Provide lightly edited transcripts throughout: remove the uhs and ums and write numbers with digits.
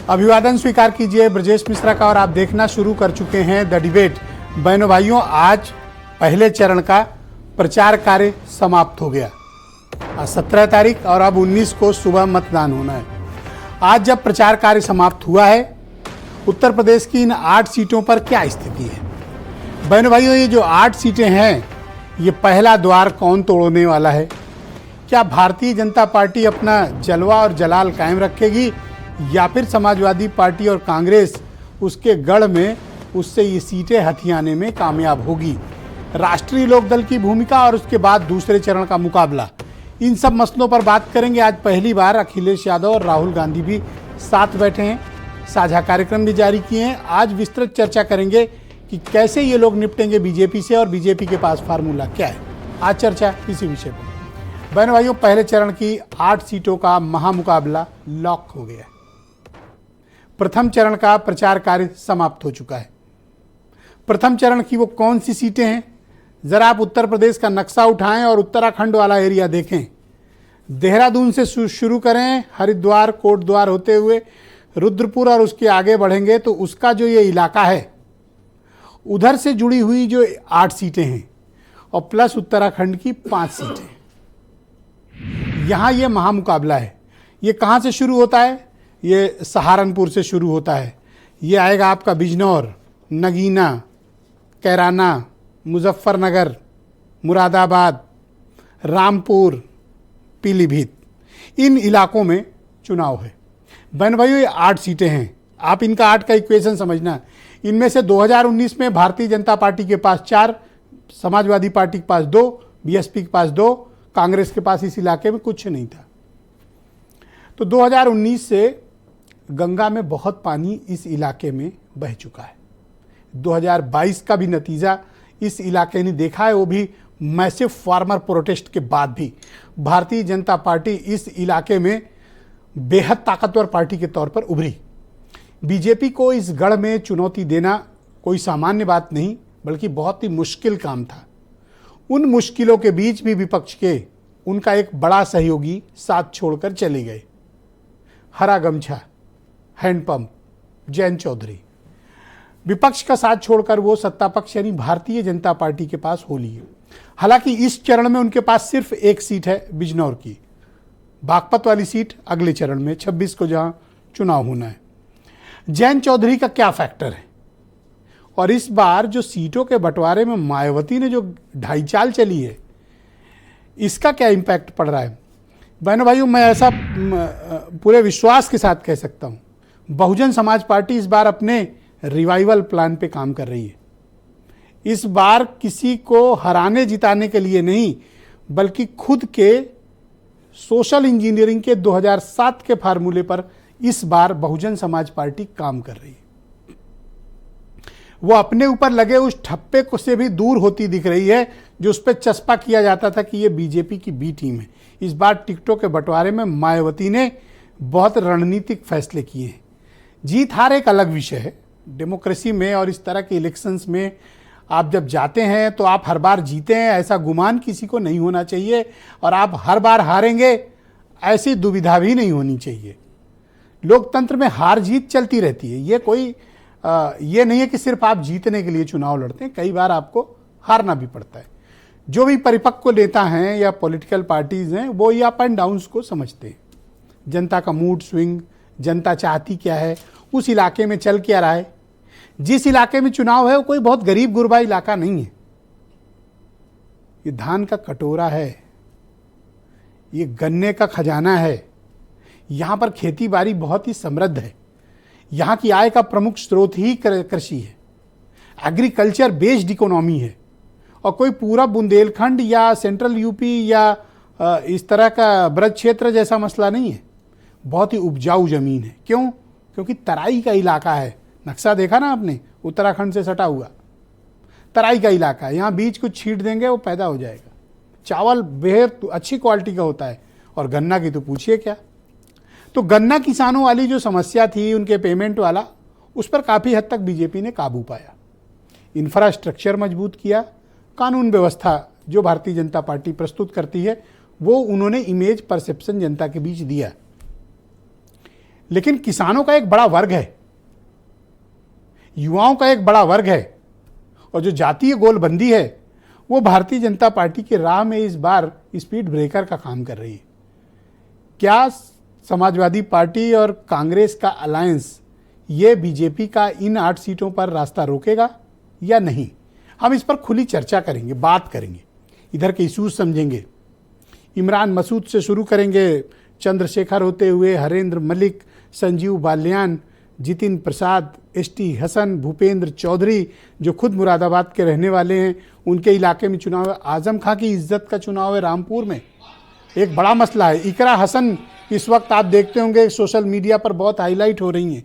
अभिवादन स्वीकार कीजिए ब्रजेश मिश्रा का और आप देखना शुरू कर चुके हैं द डिबेट। बहनों भाइयों, आज पहले चरण का प्रचार कार्य समाप्त हो गया। आज 17 तारीख और अब 19 को सुबह मतदान होना है। आज जब प्रचार कार्य समाप्त हुआ है, उत्तर प्रदेश की इन 8 सीटों पर क्या स्थिति है? बहनों भाइयों, ये जो 8 सीटें हैं, ये पहला द्वार कौन तोड़ने वाला है? क्या भारतीय जनता पार्टी अपना जलवा और जलाल कायम रखेगी या फिर समाजवादी पार्टी और कांग्रेस उसके गढ़ में उससे ये सीटें हथियाने में कामयाब होगी? राष्ट्रीय लोकदल की भूमिका और उसके बाद दूसरे चरण का मुकाबला, इन सब मसलों पर बात करेंगे। आज पहली बार अखिलेश यादव और राहुल गांधी भी साथ बैठे हैं, साझा कार्यक्रम भी जारी किए हैं। आज विस्तृत चर्चा करेंगे कि कैसे ये लोग निपटेंगे बीजेपी से और बीजेपी के पास फार्मूला क्या है। आज चर्चा इसी विषय पर। बहन भाइयों, पहले चरण की 8 सीटों का महामुकाबला लॉक हो गया है। प्रथम चरण का प्रचार कार्य समाप्त हो चुका है। प्रथम चरण की वो कौन सी सीटें हैं, जरा आप उत्तर प्रदेश का नक्शा उठाएं और उत्तराखंड वाला एरिया देखें। देहरादून से शुरू करें, हरिद्वार कोटद्वार होते हुए रुद्रपुर और उसके आगे बढ़ेंगे तो उसका जो ये इलाका है, उधर से जुड़ी हुई जो 8 सीटें हैं और प्लस उत्तराखंड की 5 सीटें, यहाँ ये महामुकाबला है। ये कहाँ से शुरू होता है? ये सहारनपुर से शुरू होता है। ये आएगा आपका बिजनौर, नगीना, कैराना, मुजफ्फरनगर, मुरादाबाद, रामपुर, पीलीभीत, इन इलाकों में चुनाव है। बहन भाइयों, ये 8 सीटें हैं। आप इनका 8 का इक्वेशन समझना। इनमें से 2019 में भारतीय जनता पार्टी के पास 4, समाजवादी पार्टी के पास 2, बीएसपी के पास 2, कांग्रेस के पास इस इलाके में कुछ नहीं था। तो 2019 से गंगा में बहुत पानी इस इलाके में बह चुका है। 2022 का भी नतीजा इस इलाके ने देखा है, वो भी मैसिव फार्मर प्रोटेस्ट के बाद भी भारतीय जनता पार्टी इस इलाके में बेहद ताकतवर पार्टी के तौर पर उभरी। बीजेपी को इस गढ़ में चुनौती देना कोई सामान्य बात नहीं, बल्कि बहुत ही मुश्किल काम था। उन मुश्किलों के बीच भी विपक्ष के उनका एक बड़ा सहयोगी साथ छोड़कर चले गए। हरा गमछा, हैंडपंप, जयंत चौधरी, विपक्ष का साथ छोड़कर वो सत्ता पक्ष यानी भारतीय जनता पार्टी के पास हो लिए। हालांकि इस चरण में उनके पास सिर्फ एक सीट है, बिजनौर की। बागपत वाली सीट अगले चरण में 26 को जहां चुनाव होना है। जयंत चौधरी का क्या फैक्टर है और इस बार जो सीटों के बंटवारे में मायावती ने जो ढाई चाल चली है, इसका क्या इम्पैक्ट पड़ रहा है? बहनों भाइयों, मैं ऐसा पूरे विश्वास के साथ कह सकता हूं, बहुजन समाज पार्टी इस बार अपने रिवाइवल प्लान पे काम कर रही है। इस बार किसी को हराने जिताने के लिए नहीं, बल्कि खुद के सोशल इंजीनियरिंग के 2007 के फार्मूले पर इस बार बहुजन समाज पार्टी काम कर रही है। वो अपने ऊपर लगे उस ठप्पे को से भी दूर होती दिख रही है जो उस पर चस्पा किया जाता था कि ये बीजेपी की बी टीम है। इस बार टिकटों के बंटवारे में मायावती ने बहुत रणनीतिक फैसले किए हैं। जीत हार एक अलग विषय है। डेमोक्रेसी में और इस तरह के इलेक्शंस में आप जब जाते हैं तो आप हर बार जीते हैं, ऐसा गुमान किसी को नहीं होना चाहिए, और आप हर बार हारेंगे ऐसी दुविधा भी नहीं होनी चाहिए। लोकतंत्र में हार जीत चलती रहती है। ये कोई ये नहीं है कि सिर्फ आप जीतने के लिए चुनाव लड़ते हैं, कई बार आपको हारना भी पड़ता है। जो भी परिपक्व नेता हैं या पॉलिटिकल पार्टीज हैं, वो ये अप एंड डाउन्स को समझते हैं। जनता का मूड स्विंग, जनता चाहती क्या है, उस इलाके में चल क्या रहा है। जिस इलाके में चुनाव है वो कोई बहुत गरीब गुरबा इलाका नहीं है। ये धान का कटोरा है, ये गन्ने का खजाना है। यहाँ पर खेती बाड़ी बहुत ही समृद्ध है। यहाँ की आय का प्रमुख स्रोत ही कृषि है। एग्रीकल्चर बेस्ड इकोनॉमी है और कोई पूरा बुंदेलखंड या सेंट्रल यूपी या इस तरह का ब्रज क्षेत्र जैसा मसला नहीं है। बहुत ही उपजाऊ जमीन है। क्यों? क्योंकि तराई का इलाका है। नक्शा देखा ना आपने, उत्तराखंड से सटा हुआ तराई का इलाका है। यहाँ बीज कुछ छींट देंगे वो पैदा हो जाएगा। चावल बेहद अच्छी क्वालिटी का होता है और गन्ना की तो पूछिए क्या। तो गन्ना किसानों वाली जो समस्या थी, उनके पेमेंट वाला, उस पर काफ़ी हद तक बीजेपी ने काबू पाया। इंफ्रास्ट्रक्चर मजबूत किया, कानून व्यवस्था जो भारतीय जनता पार्टी प्रस्तुत करती है वो उन्होंने इमेज परसेप्शन जनता के बीच दिया। लेकिन किसानों का एक बड़ा वर्ग है, युवाओं का एक बड़ा वर्ग है, और जो जातीय गोलबंदी है वो भारतीय जनता पार्टी की राह में इस बार स्पीड ब्रेकर का काम कर रही है। क्या समाजवादी पार्टी और कांग्रेस का अलायंस ये बीजेपी का इन 8 सीटों पर रास्ता रोकेगा या नहीं? हम इस पर खुली चर्चा करेंगे, बात करेंगे, इधर के इश्यूज समझेंगे। इमरान मसूद से शुरू करेंगे, चंद्रशेखर होते हुए हरेंद्र मलिक, संजीव बालियान, जितिन प्रसाद, एसटी हसन, भूपेंद्र चौधरी जो खुद मुरादाबाद के रहने वाले हैं, उनके इलाके में चुनाव है। आजम खां की इज्जत का चुनाव है रामपुर में, एक बड़ा मसला है। इकरा हसन इस वक्त आप देखते होंगे सोशल मीडिया पर बहुत हाईलाइट हो रही हैं।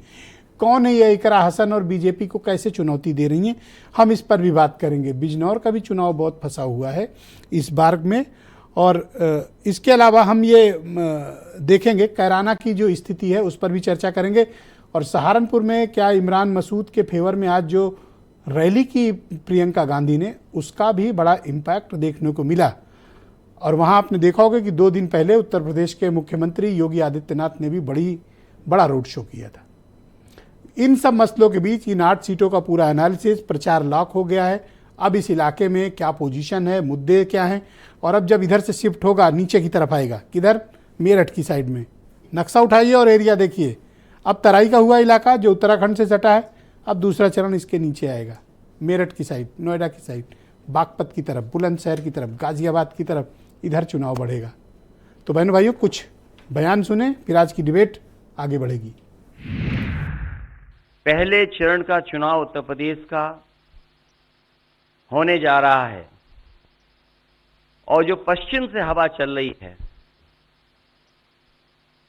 कौन है ये इकरा हसन और बीजेपी को कैसे चुनौती दे रही हैं, हम इस पर भी बात करेंगे। बिजनौर का भी चुनाव बहुत फंसा हुआ है इस बार में, और इसके अलावा हम ये देखेंगे कैराना की जो स्थिति है उस पर भी चर्चा करेंगे। और सहारनपुर में क्या इमरान मसूद के फेवर में आज जो रैली की प्रियंका गांधी ने, उसका भी बड़ा इम्पैक्ट देखने को मिला। और वहाँ आपने देखा होगा कि 2 दिन पहले उत्तर प्रदेश के मुख्यमंत्री योगी आदित्यनाथ ने भी बड़ा रोड शो किया था। इन सब मसलों के बीच इन 8 सीटों का पूरा एनालिसिस, प्रचार लॉक हो गया है। अब इस इलाके में क्या पोजीशन है, मुद्दे क्या हैं, और अब जब इधर से शिफ्ट होगा नीचे की तरफ आएगा, किधर, मेरठ की साइड में। नक्शा उठाइए और एरिया देखिए। अब तराई का हुआ इलाका जो उत्तराखंड से सटा है, अब दूसरा चरण इसके नीचे आएगा, मेरठ की साइड, नोएडा की साइड, बागपत की तरफ, बुलंदशहर की तरफ, गाजियाबाद की तरफ, इधर चुनाव बढ़ेगा। तो बहनों भाइयों, कुछ बयान सुने, फिर आज की डिबेट आगे बढ़ेगी। पहले चरण का चुनाव उत्तर प्रदेश का होने जा रहा है, और जो पश्चिम से हवा चल रही है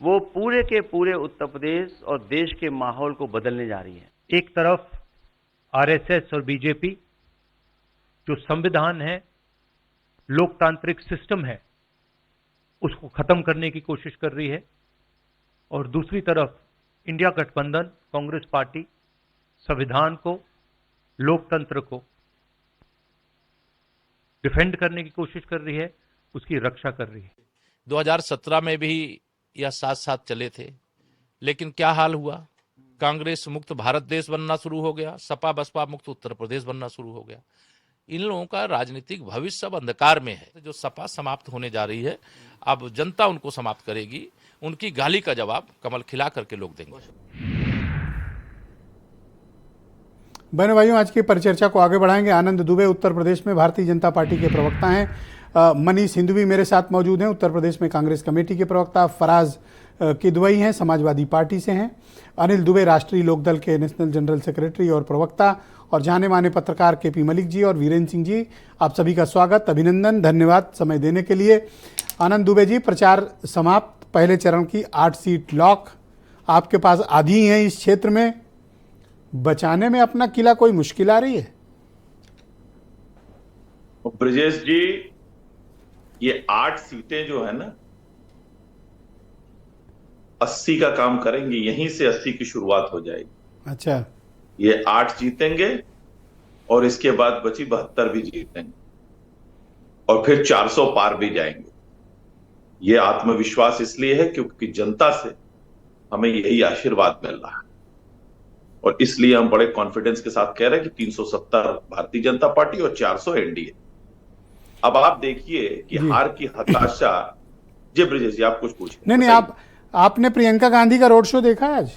वो पूरे के पूरे उत्तर प्रदेश और देश के माहौल को बदलने जा रही है। एक तरफ आरएसएस और बीजेपी जो संविधान है, लोकतांत्रिक सिस्टम है, उसको खत्म करने की कोशिश कर रही है, और दूसरी तरफ इंडिया गठबंधन कांग्रेस पार्टी संविधान को, लोकतंत्र को डिफेंड करने की कोशिश कर रही है, उसकी रक्षा कर रही है। 2017 में भी यह साथ साथ चले थे, लेकिन क्या हाल हुआ, कांग्रेस मुक्त भारत देश बनना शुरू हो गया, सपा बसपा मुक्त उत्तर प्रदेश बनना शुरू हो गया। इन लोगों का राजनीतिक भविष्य सब अंधकार में है। जो सपा समाप्त होने जा रही है, अब जनता उनको समाप्त करेगी, उनकी गाली का जवाब कमल खिला करके लोग देंगे। बहनों भाइयों, आज की परिचर्चा को आगे बढ़ाएंगे। आनंद दुबे उत्तर प्रदेश में भारतीय जनता पार्टी के प्रवक्ता हैं। मनीष हिंदवी मेरे साथ मौजूद हैं, उत्तर प्रदेश में कांग्रेस कमेटी के प्रवक्ता। फराज किदवई हैं, समाजवादी पार्टी से हैं। अनिल दुबे राष्ट्रीय लोकदल के नेशनल जनरल सेक्रेटरी और प्रवक्ता, और जाने माने पत्रकार केपी मलिक जी और वीरेंद्र सिंह जी, आप सभी का स्वागत, अभिनंदन, धन्यवाद समय देने के लिए। आनंद दुबे जी, प्रचार समाप्त, पहले चरण की 8 सीट लॉक, आपके पास आधी हैं इस क्षेत्र में, बचाने में अपना किला कोई मुश्किल आ रही है? ब्रजेश जी, ये 8 सीटें जो है ना, 80 का काम करेंगी, यहीं से 80 की शुरुआत हो जाएगी। अच्छा, ये 8 जीतेंगे और इसके बाद बची 72 भी जीतेंगे, और फिर 400 पार भी जाएंगे। ये आत्मविश्वास इसलिए है क्योंकि जनता से हमें यही आशीर्वाद मिल रहा है, और इसलिए हम बड़े कॉन्फिडेंस के साथ कह रहे हैं कि 370 भारतीय जनता पार्टी और 400 एनडीए। अब आप देखिए कि हार की हताशा। जी ब्रजेश जी, आप कुछ पूछिए। नहीं, आपने प्रियंका गांधी का रोड शो देखा है आज?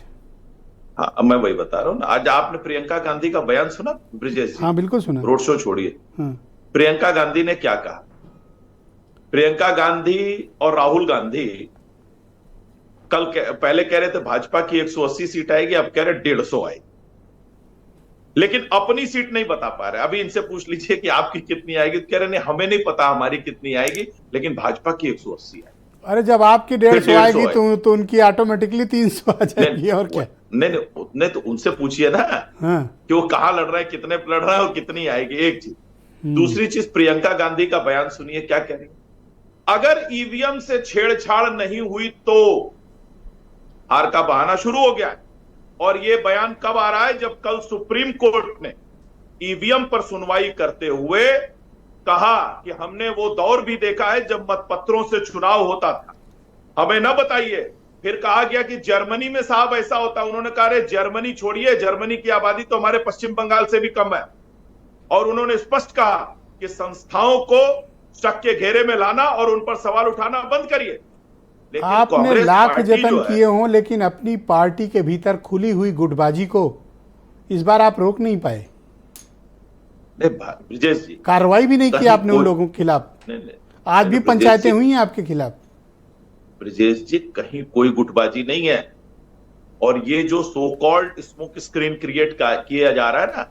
हाँ, मैं वही बता रहा हूँ ना। आज आपने प्रियंका गांधी का बयान सुना ब्रजेश जी? हाँ, बिल्कुल सुना। रोड शो छोड़िए, हाँ। प्रियंका गांधी ने क्या कहा? प्रियंका गांधी और राहुल गांधी पहले कह रहे थे भाजपा की 180 सीट आएगी, अब कह रहे 150 आएगी, लेकिन अपनी सीट नहीं बता पा रहे। अभी इनसे पूछ लीजिए कि आपकी कितनी आएगी, तो कह रहे नहीं, हमें नहीं पता हमारी कितनी आएगी, लेकिन भाजपा की 180 आएगी। अरे जब आपकी 150 आएगी तो उनकी ऑटोमेटिकली 300 आ जाएगी, और क्या? नहीं, तो उनसे पूछिए ना। हाँ। कि वो कहां लड़ रहा है, कितने पे लड़ रहा है और कितनी आएगी, एक चीज। दूसरी चीज, प्रियंका गांधी का बयान सुनिए क्या कह रही है। अगर ईवीएम से छेड़छाड़ नहीं हुई तो हार का बहाना शुरू हो गया है। और ये बयान कब आ रहा है? जब कल सुप्रीम कोर्ट ने ईवीएम पर सुनवाई करते हुए कहा कि हमने वो दौर भी देखा है जब मतपत्रों से चुनाव होता था। हमें न बताइए फिर कहा गया कि जर्मनी में साहब ऐसा होता है। उन्होंने कहा, अरे जर्मनी छोड़िए, जर्मनी की आबादी तो हमारे पश्चिम बंगाल से भी कम है। और उन्होंने स्पष्ट कहा कि संस्थाओं को शक के घेरे में लाना और उन पर सवाल उठाना बंद करिए। लेकिन आपने कांग्रेस लाख पार्टी जतन जो है, किए हों, लेकिन अपनी पार्टी के भीतर खुली हुई गुटबाजी को इस बार आप रोक नहीं पाए। ब्रिजेश जी, कार्रवाई भी नहीं की कहीं आपने उन कोई- लोगों के खिलाफ। नहीं, आज भी ब्रिजेश पंचायतें जी, हुई हैं आपके खिलाफ। ब्रिजेश जी, कहीं कोई गुटबाजी नहीं है। और ये जो so called smoke screen create किया जा रहा है ना,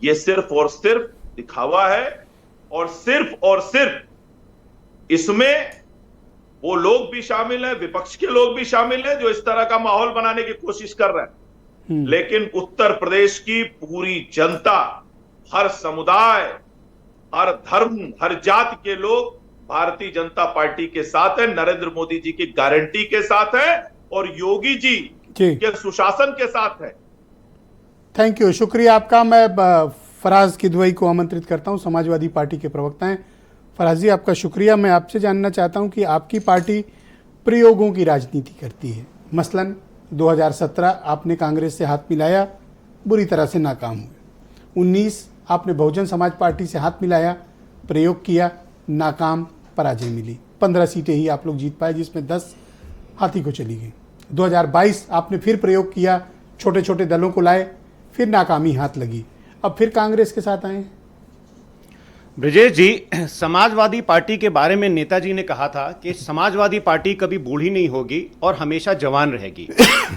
ये सिर्फ और सिर्फ दिखावा है। और सिर्फ इसमें वो लोग भी शामिल हैं, विपक्ष के लोग भी शामिल हैं, जो इस तरह का माहौल बनाने की कोशिश कर रहे हैं। लेकिन उत्तर प्रदेश की पूरी जनता, हर समुदाय, हर धर्म, हर जाति के लोग भारतीय जनता पार्टी के साथ है, नरेंद्र मोदी जी की गारंटी के साथ है और योगी जी के सुशासन के साथ है। थैंक यू, शुक्रिया आपका। मैं फराज किदवई को आमंत्रित करता हूं, समाजवादी पार्टी के प्रवक्ता हैं। फराज जी, आपका शुक्रिया। मैं आपसे जानना चाहता हूं कि आपकी पार्टी प्रयोगों की राजनीति करती है। मसलन 2017 आपने कांग्रेस से हाथ मिलाया, बुरी तरह से नाकाम हुए। 19 आपने बहुजन समाज पार्टी से हाथ मिलाया, प्रयोग किया, नाकाम, पराजय मिली। 15 सीटें ही आप लोग जीत पाए, जिसमें 10 हाथी को चली गई। 2022 आपने फिर प्रयोग किया, छोटे छोटे दलों को लाए, फिर नाकामी हाथ लगी। अब फिर कांग्रेस के साथ आए। ब्रिजेश जी, समाजवादी पार्टी के बारे में नेताजी ने कहा था कि समाजवादी पार्टी कभी बूढ़ी नहीं होगी और हमेशा जवान रहेगी।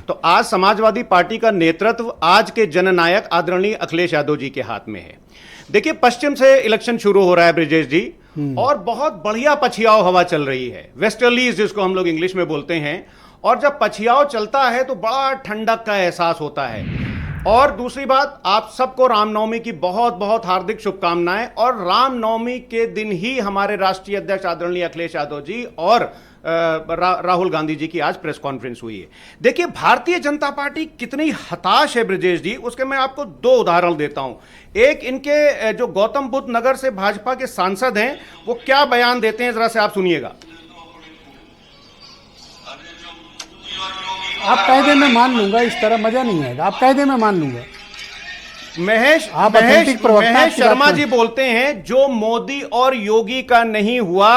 तो आज समाजवादी पार्टी का नेतृत्व आज के जननायक आदरणीय अखिलेश यादव जी के हाथ में है। देखिए, पश्चिम से इलेक्शन शुरू हो रहा है ब्रिजेश जी, और बहुत बढ़िया पछियाव हवा चल रही है, वेस्टर्लीज जिसको हम लोग इंग्लिश में बोलते हैं। और जब पछियाव चलता है तो बड़ा ठंडक का एहसास होता है। और दूसरी बात, आप सबको रामनवमी की बहुत बहुत हार्दिक शुभकामनाएं। और रामनवमी के दिन ही हमारे राष्ट्रीय अध्यक्ष आदरणीय अखिलेश यादव जी और राहुल गांधी जी की आज प्रेस कॉन्फ्रेंस हुई है। देखिए, भारतीय जनता पार्टी कितनी हताश है ब्रिजेश जी, उसके मैं आपको 2 उदाहरण देता हूं। एक, इनके जो गौतम बुद्ध नगर से भाजपा के सांसद हैं, वो क्या बयान देते हैं, जरा से आप सुनिएगा। आप कह दे मैं मान लूंगा, इस तरह मजा नहीं आएगा। आप कह दे मैं मान लूंगा। महेश शर्मा जी बोलते हैं, जो मोदी और योगी का नहीं हुआ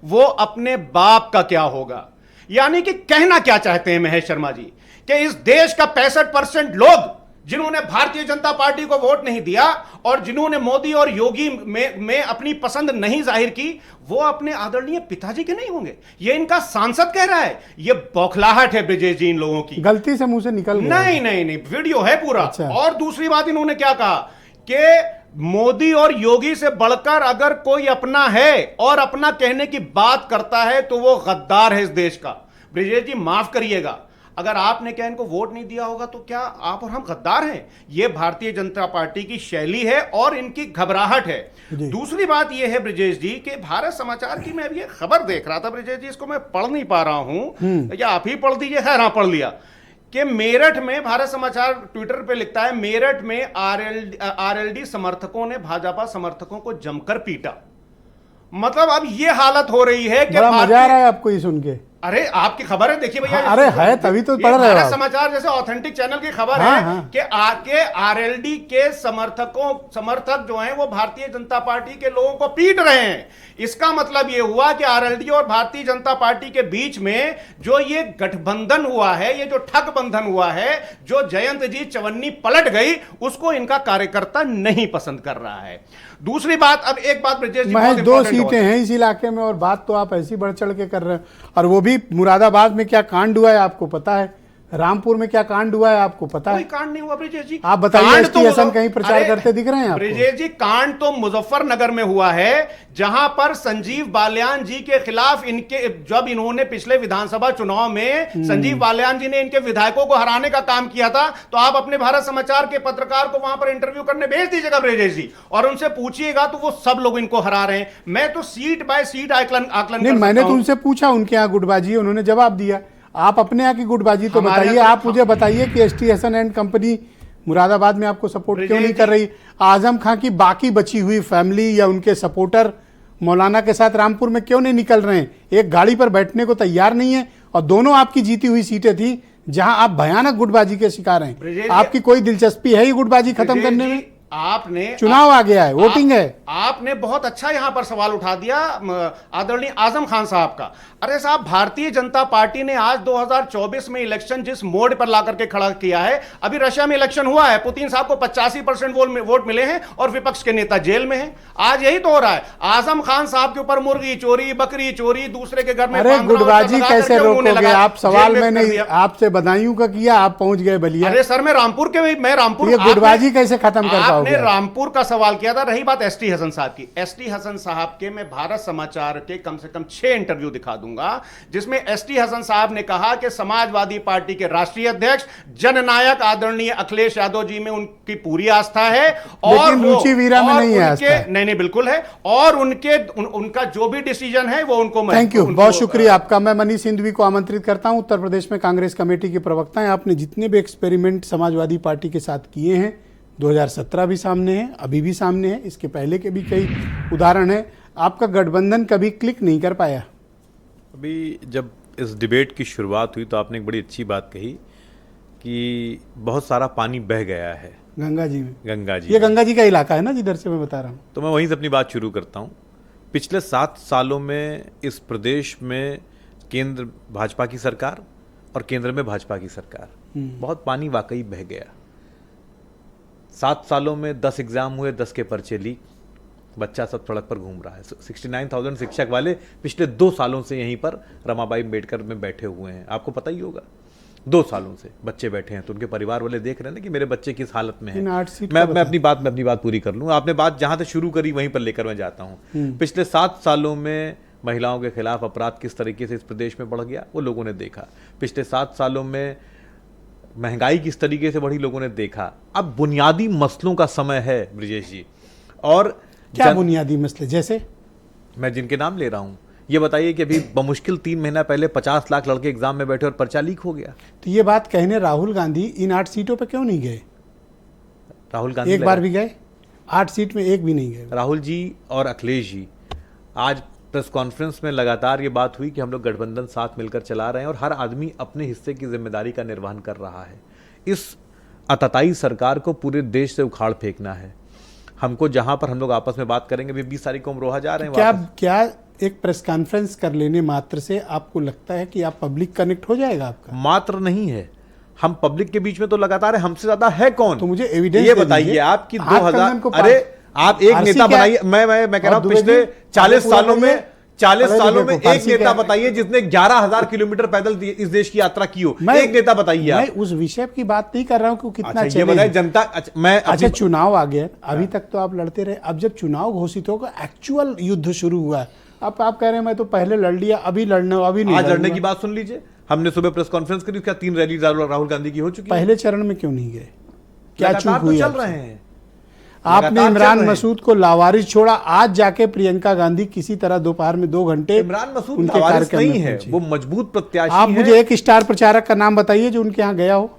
वो अपने बाप का क्या होगा। यानी कि कहना क्या चाहते हैं महेश शर्मा जी, कि इस देश का 65% लोग जिन्होंने भारतीय जनता पार्टी को वोट नहीं दिया और जिन्होंने मोदी और योगी में अपनी पसंद नहीं जाहिर की, वो अपने आदरणीय पिताजी के नहीं होंगे। ये इनका सांसद कह रहा है। ये बौखलाहट है ब्रिजेश जी इन लोगों की। गलती से मुंह से निकल गया। नहीं, वीडियो है पूरा। अच्छा। और दूसरी बात, इन्होंने क्या कहा कि मोदी और योगी से बढ़कर अगर कोई अपना है और अपना कहने की बात करता है तो वो गद्दार है इस देश का। ब्रिजेश जी, माफ करिएगा, अगर आपने क्या इनको वोट नहीं दिया होगा तो क्या आप और हम गद्दार हैं? ये भारतीय जनता पार्टी की शैली है और इनकी घबराहट है। दूसरी बात यह है ब्रिजेश जी कि भारत समाचार की मैं अभी एक खबर देख रहा था ब्रिजेश जी, इसको मैं पढ़ नहीं पा रहा हूं, या आप ही पढ़ दीजिए। खैर, हाँ, पढ़ लिया कि मेरठ में, भारत समाचार ट्विटर पे लिखता है, मेरठ में आरएलडी समर्थकों ने भाजपा समर्थकों को जमकर पीटा। मतलब अब ये हालत हो रही है कि बड़ा मजा आ रहा है आपको ये सुन के। अरे आपकी खबर है, देखिए भैया। अरे है, तभी तो पढ़ रहे हो। समाचार जैसे ऑथेंटिक चैनल की खबर है कि आके आरएलडी के समर्थक जो हैं वो भारतीय जनता पार्टी के लोगों को पीट रहे हैं। इसका मतलब ये हुआ कि आरएलडी और भारतीय जनता पार्टी के बीच में जो ये गठबंधन हुआ है, ये जो ठग बंधन हुआ है, जो जयंत जी चवन्नी पलट गई, उसको इनका कार्यकर्ता नहीं पसंद कर रहा है। दूसरी बात, अब एक बात ब्रिजेश जी, महज 2 सीटें हैं इस इलाके में और बात तो आप ऐसी बढ़ चढ़ के कर रहे हैं। और वो भी मुरादाबाद में क्या कांड हुआ है आपको पता है, रामपुर में क्या कांड हुआ है आपको पता है? कोई कांड नहीं हुआ ब्रिजेश जी। आप बताइए, एसटीएसएन कहीं प्रचार करते दिख रहे हैं आपको? ब्रिजेश जी, कांड तो मुजफ्फरनगर में हुआ है, जहां पर संजीव बालियान जी के खिलाफ जब इन्होंने पिछले विधानसभा चुनाव में संजीव बालियान जी ने इनके विधायकों को हराने का काम किया था, तो आप अपने भारत समाचार के पत्रकार को वहां पर इंटरव्यू करने भेज दीजिएगा ब्रिजेश जी, और उनसे पूछिएगा तो वो सब लोग इनको हरा रहे हैं। मैं तो सीट बाय सीट आकलन नहीं, मैंने तो उनसे पूछा उनके यहाँ गुटबाजी, उन्होंने जवाब दिया। आप अपने यहाँ की गुटबाजी तो बताइए। आप मुझे बताइए कि एसटीएसएन एंड कंपनी मुरादाबाद में आपको सपोर्ट क्यों नहीं कर रही? आजम खां की बाकी बची हुई फैमिली या उनके सपोर्टर मौलाना के साथ रामपुर में क्यों नहीं निकल रहे हैं? एक गाड़ी पर बैठने को तैयार नहीं है और दोनों आपकी जीती हुई सीटें थी जहां आप भयानक गुटबाजी के शिकार हैं। ब्रजेश आपकी कोई दिलचस्पी है ये गुटबाजी खत्म करने में? आपने चुनाव आ गया है, वोटिंग है। आपने बहुत अच्छा यहां पर सवाल उठा दिया आदरणीय आजम खान साहब का। अरे साहब, भारतीय जनता पार्टी ने आज 2024 में इलेक्शन जिस मोड पर लाकर के खड़ा किया है, अभी रशिया में इलेक्शन हुआ है, पुतिन साहब को 85% वोट मिले हैं और विपक्ष के नेता जेल में हैं। आज यही तो हो रहा है। आजम खान साहब के ऊपर मुर्गी चोरी, बकरी चोरी, दूसरे के घर में अरे गुटबाजी कैसे रोकोगे आप? सवाल जेल में मैंने कर दिया। आपसे बदायूं का किया, आप पहुंच गए बलिया। अरे सर, मैं रामपुर ये गुटबाजी कैसे खत्म कर पाओगे? आपने रामपुर का सवाल किया था। रही बात एसटी हसन साहब की, एसटी हसन साहब के मैं भारत समाचार के कम से कम 6 इंटरव्यू दिखा दूंगा जिसमें एसटी हसन साहब ने कहा कि समाजवादी पार्टी के राष्ट्रीय अध्यक्ष जननायक आदरणीय अखिलेश यादव जी में उनकी पूरी आस्था है और लेकिन रुचि वीरा में नहीं है आस्था। नहीं बिल्कुल है, और उनका जो भी डिसीजन है वो उनको थैंक यू, बहुत शुक्रिया आपका। मैं मनीष सिंधवी को आमंत्रित करता हूं। उत्तर प्रदेश में कांग्रेस कमेटी के प्रवक्ता हैं। आपने जितने भी एक्सपेरिमेंट समाजवादी पार्टी के साथ किए हैं, 2017 भी सामने है, अभी भी सामने है, इसके पहले के भी कई उदाहरण है, आपका गठबंधन कभी क्लिक नहीं कर पाया। अभी जब इस डिबेट की शुरुआत हुई तो आपने एक बड़ी अच्छी बात कही कि बहुत सारा पानी बह गया है गंगा जी में। गंगा जी ये में। गंगा जी का इलाका है ना जिधर से मैं बता रहा हूँ। तो मैं वहीं से अपनी बात शुरू करता हूँ। पिछले 7 सालों में इस प्रदेश में केंद्र भाजपा की सरकार और केंद्र में भाजपा की सरकार, बहुत पानी वाकई बह गया। 7 सालों में 10 एग्जाम हुए, 10 के पर्चे लीक, बच्चा सब सड़क पर घूम रहा है। 69,000 शिक्षक वाले पिछले 2 सालों से यहीं पर रमाबाई अम्बेडकर में बैठे हुए हैं, आपको पता ही होगा। 2 सालों से बच्चे बैठे हैं, तो उनके परिवार वाले देख रहे हैं ना कि मेरे बच्चे किस हालत में है। इन 8 सीट मैं अपनी बात पूरी कर लूँ। आपने बात जहां से शुरू करी वहीं पर लेकर मैं जाता हूँ। पिछले 7 सालों में महिलाओं के खिलाफ अपराध किस तरीके से इस प्रदेश में बढ़ गया वो लोगों ने देखा। पिछले 7 सालों में महंगाई किस तरीके से बढ़ी लोगों ने देखा। अब बुनियादी मसलों का समय है ब्रिजेश जी। और क्या बुनियादी मसले? जैसे मैं जिनके नाम ले रहा हूं, ये बताइए कि अभी बमुश्किल 3 महीना पहले 50 लाख लड़के एग्जाम में बैठे और पर्चा लीक हो गया। तो ये बात कहने राहुल गांधी इन 8 सीटों पे क्यों नहीं गए? राहुल गांधी एक बार भी गए? 8 सीट में एक भी नहीं गए। राहुल जी और अखिलेश जी आज प्रेस कॉन्फ्रेंस में लगातार ये बात हुई कि हम लोग गठबंधन साथ मिलकर चला रहे हैं और हर आदमी अपने हिस्से की जिम्मेदारी का निर्वहन कर रहा है। इस आतताई सरकार को पूरे देश से उखाड़ फेंकना है। हमको जहां पर हम लोग आपस में बात करेंगे, अभी 20 तारीख को अमरोहा जा रहे हैं। क्या एक प्रेस कॉन्फ्रेंस कर लेने मात्र से आपको लगता है कि आप पब्लिक कनेक्ट हो जाएगा आपका? मात्र नहीं है, हम पब्लिक के बीच में तो लगातार है, हमसे ज्यादा है कौन? तो मुझे एविडेंस ये बताइए आपकी 2000। अरे आप एक नेता बनाइए। मैं कह रहा हूं पिछले 40 सालों में 40 सालों में एक नेता बताइए जिसने 11,000 किलोमीटर पैदल इस देश की यात्रा की हो। एक नेता बताइए। मैं उस विषय की बात नहीं कर रहा हूं कि कितना ये बताइए जनता। अच्छा, चुनाव आ गया, अभी तक तो आप लड़ते रहे। अब जब चुनाव घोषित होगा, एक्चुअल युद्ध शुरू हुआ है, अब आप कह रहे हैं मैं तो पहले लड़ लिया, अभी नहीं। आज लड़ने की बात सुन लीजिए। हमने सुबह प्रेस कॉन्फ्रेंस करी, उसका 3 रैली राहुल गांधी की हो चुकी है। पहले चरण में क्यों नहीं गए? क्या चूक हुई? चल रहे हैं। आपने इमरान मसूद को लावारिस छोड़ा, आज जाके प्रियंका गांधी किसी तरह दोपहर में 2 घंटे इमरान मसूद लावारिस नहीं है, वो मजबूत प्रत्याशी आप मुझे एक स्टार प्रचारक का नाम बताइए जो उनके यहाँ गया हो।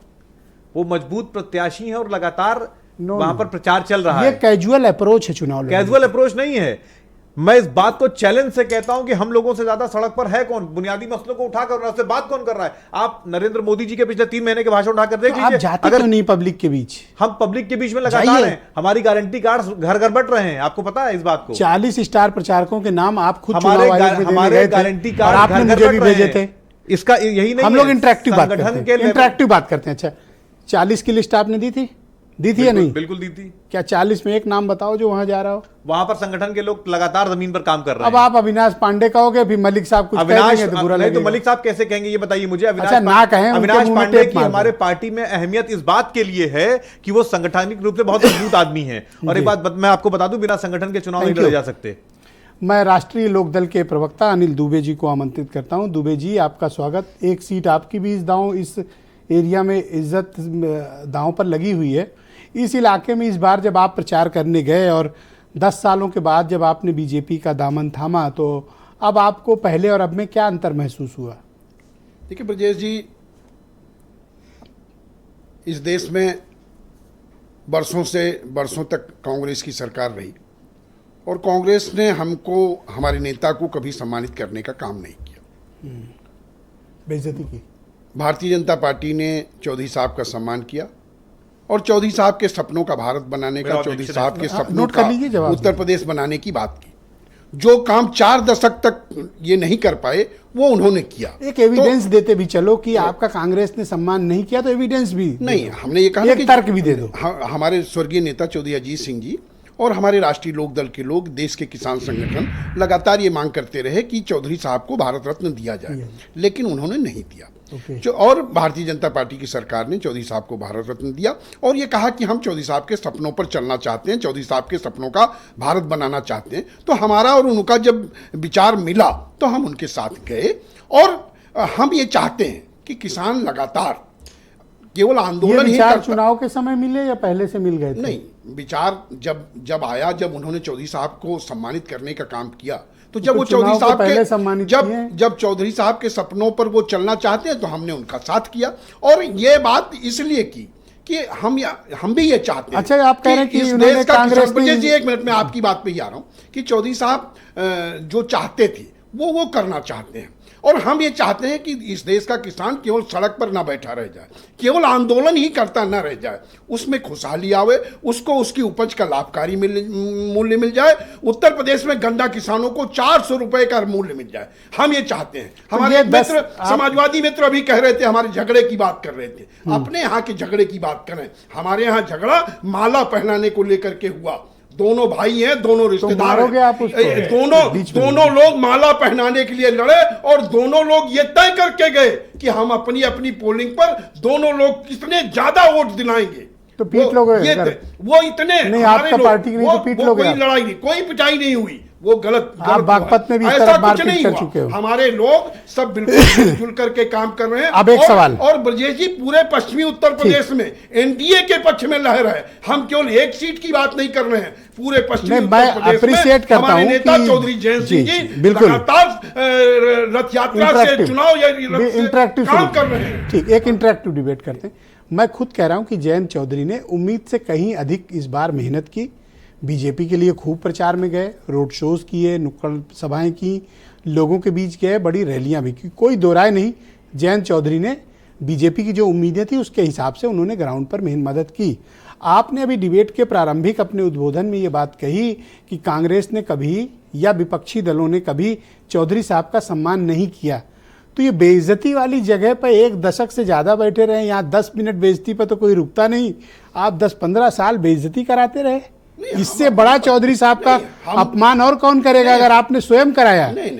वो मजबूत प्रत्याशी है और लगातार वहां पर प्रचार चल रहा है। ये कैजुअल अप्रोच है चुनाव लड़ने। कैजुअल अप्रोच नहीं है। मैं इस बात को चैलेंज से कहता हूं कि हम लोगों से ज्यादा सड़क पर है कौन? बुनियादी मसलों को उठा कर उससे बात कौन कर रहा है? आप नरेंद्र मोदी जी के पिछले 3 महीने के भाषण उठाकर देख लीजिए। आप जाते क्यों नहीं पब्लिक के बीच? हम पब्लिक के बीच में लगातार हैं। हमारी गारंटी कार्ड घर घर बट रहे हैं, आपको पता है इस बात को। 40 स्टार प्रचारकों के नाम आप खुद हमारे गारंटी कार्ड आपने मुझे भी भेजे थे। इसका यही नहीं, हम लोग इंटरेक्टिव बात करते हैं। अच्छा, 40 की लिस्ट आपने दी थी या नहीं? बिल्कुल दी थी। क्या 40 में एक नाम बताओ जो वहां जा रहा हो? वहां पर संगठन के लोग लगातार जमीन पर काम कर रहे हैं। अब आप अविनाश पांडे कहोगे, फिर मलिक साहब कुछ कहेंगे तो बुरा लगेगा। तो मलिक साहब कैसे कहेंगे ये बताइए मुझे। अच्छा, ना कहें। अविनाश पांडे की हमारे पार्टी में अहमियत इस बात के लिए है कि वो संगठनिक रूप से बहुत मजबूत आदमी है। और एक बात मैं आपको बता दूं, बिना संगठन के चुनाव नहीं लड़े जा सकते। मैं राष्ट्रीय लोकदल के प्रवक्ता अनिल दुबे जी को आमंत्रित करता हूं। दुबे जी, आपका स्वागत। एक सीट आपकी भी इस एरिया में इज्जत दांव पर लगी हुई है। इस इलाके में इस बार जब आप प्रचार करने गए और 10 सालों के बाद जब आपने बीजेपी का दामन थामा, तो अब आपको पहले और अब में क्या अंतर महसूस हुआ? देखिए ब्रजेश जी, इस देश में बरसों तक कांग्रेस की सरकार रही और कांग्रेस ने हमको, हमारे नेता को कभी सम्मानित करने का काम नहीं किया। बेइज्जती की? भारतीय जनता पार्टी ने चौधरी साहब का सम्मान किया और चौधरी साहब के सपनों का भारत बनाने का, चौधरी साहब के सपनों नोट कर लीजिए का जवाब। उत्तर प्रदेश बनाने की बात की। जो काम 4 दशक तक ये नहीं कर पाए वो उन्होंने किया। एक एविडेंस देते भी चलो कि आपका कांग्रेस ने सम्मान नहीं किया, तो एविडेंस भी नहीं, हमने ये कहा एक तर्क भी दे दो। हमारे स्वर्गीय नेता चौधरी अजीत सिंह जी और हमारे राष्ट्रीय लोक दल के लोग, देश के किसान संगठन लगातार ये मांग करते रहे कि चौधरी साहब को भारत रत्न दिया जाए, लेकिन उन्होंने नहीं दिया। और भारतीय जनता पार्टी की सरकार ने चौधरी साहब को भारत रत्न दिया और ये कहा कि हम चौधरी साहब के सपनों पर चलना चाहते हैं, चौधरी साहब के सपनों का भारत बनाना चाहते हैं। तो हमारा और उनका जब विचार मिला तो हम उनके साथ गए और हम ये चाहते हैं कि किसान लगातार केवल आंदोलन ही विचार करता। चुनाव के समय मिले या पहले से मिल गए थे? नहीं, विचार जब आया, जब उन्होंने चौधरी साहब को सम्मानित करने का काम किया, तो जब वो चौधरी साहब पहले सम्मानित के जब चौधरी साहब के सपनों पर वो चलना चाहते हैं तो हमने उनका साथ किया। और ये बात इसलिए की कि हम भी ये चाहते हैं। अच्छा, आप कह रहे हैं कि इस उन्होंने देश का कांग्रेस किसान, जी एक मिनट में आपकी बात पे ही आ रहा हूं कि चौधरी साहब जो चाहते थे वो करना चाहते हैं और हम ये चाहते हैं कि इस देश का किसान केवल सड़क पर ना बैठा रह जाए, केवल आंदोलन ही करता ना रह जाए, उसमें खुशहाली आवे, उसको उसकी उपज का लाभकारी मूल्य मिल जाए। उत्तर प्रदेश में गन्ना किसानों को 400 रुपए का मूल्य मिल जाए, हम ये चाहते हैं। हमारे मित्र, समाजवादी मित्र अभी कह रहे थे, हमारे झगड़े की बात कर रहे थे, अपने यहाँ के झगड़े की बात करें। हमारे यहाँ झगड़ा माला पहनाने को लेकर के हुआ। दोनों भाई हैं, दोनों रिश्तेदार हैं, दोनों लोग माला पहनाने के लिए लड़े और दोनों लोग ये तय करके गए कि हम अपनी अपनी पोलिंग पर दोनों लोग कितने ज्यादा वोट दिलाएंगे। तो पीट लोगे? वो इतने नहीं, आपका पार्टी की नहीं तो पीट लोगे? कोई लड़ाई नहीं, कोई पिटाई नहीं हुई, वो गलत आप बागपत में भी इस ऐसा तरह कुछ मारपीट नहीं कर हुआ। चुके हो। हमारे लोग सब बिल्कुल मिलजुल करके काम कर रहे हैं। अब एक सवाल और ब्रजेश जी, पूरे पश्चिमी उत्तर प्रदेश में एनडीए के पक्ष में लहर है। हम केवल एक सीट की बात नहीं कर रहे हैं, पूरे पश्चिमी उत्तर प्रदेश में हमारे नेता चौधरी जयंत सिंह जी लगातार रथ यात्रा से चुनाव इंटरेक्टिव काम कर रहे हैं। ठीक, एक इंटरेक्टिव डिबेट करते हैं। मैं खुद कह रहा हूं कि जयंत चौधरी ने उम्मीद से कहीं अधिक इस बार मेहनत की, बीजेपी के लिए खूब प्रचार में गए, रोड शोज किए, नुक्कड़ सभाएं की, लोगों के बीच गए, बड़ी रैलियां भी की। कोई दो राय नहीं, जयंत चौधरी ने बीजेपी की जो उम्मीदें थी उसके हिसाब से उन्होंने ग्राउंड पर मदद की। आपने अभी डिबेट के प्रारंभिक अपने उद्बोधन में ये बात कही कि कांग्रेस ने कभी या विपक्षी दलों ने कभी चौधरी साहब का सम्मान नहीं किया। तो ये बेइज्जती वाली जगह पर 1 दशक से ज़्यादा बैठे रहे, यहाँ 10 मिनट बेइज्जती पर तो कोई रुकता नहीं, आप 10-15 साल बेइज्जती कराते रहे। इससे बड़ा चौधरी साहब का अपमान और कौन करेगा अगर आपने स्वयं कराया? नहीं,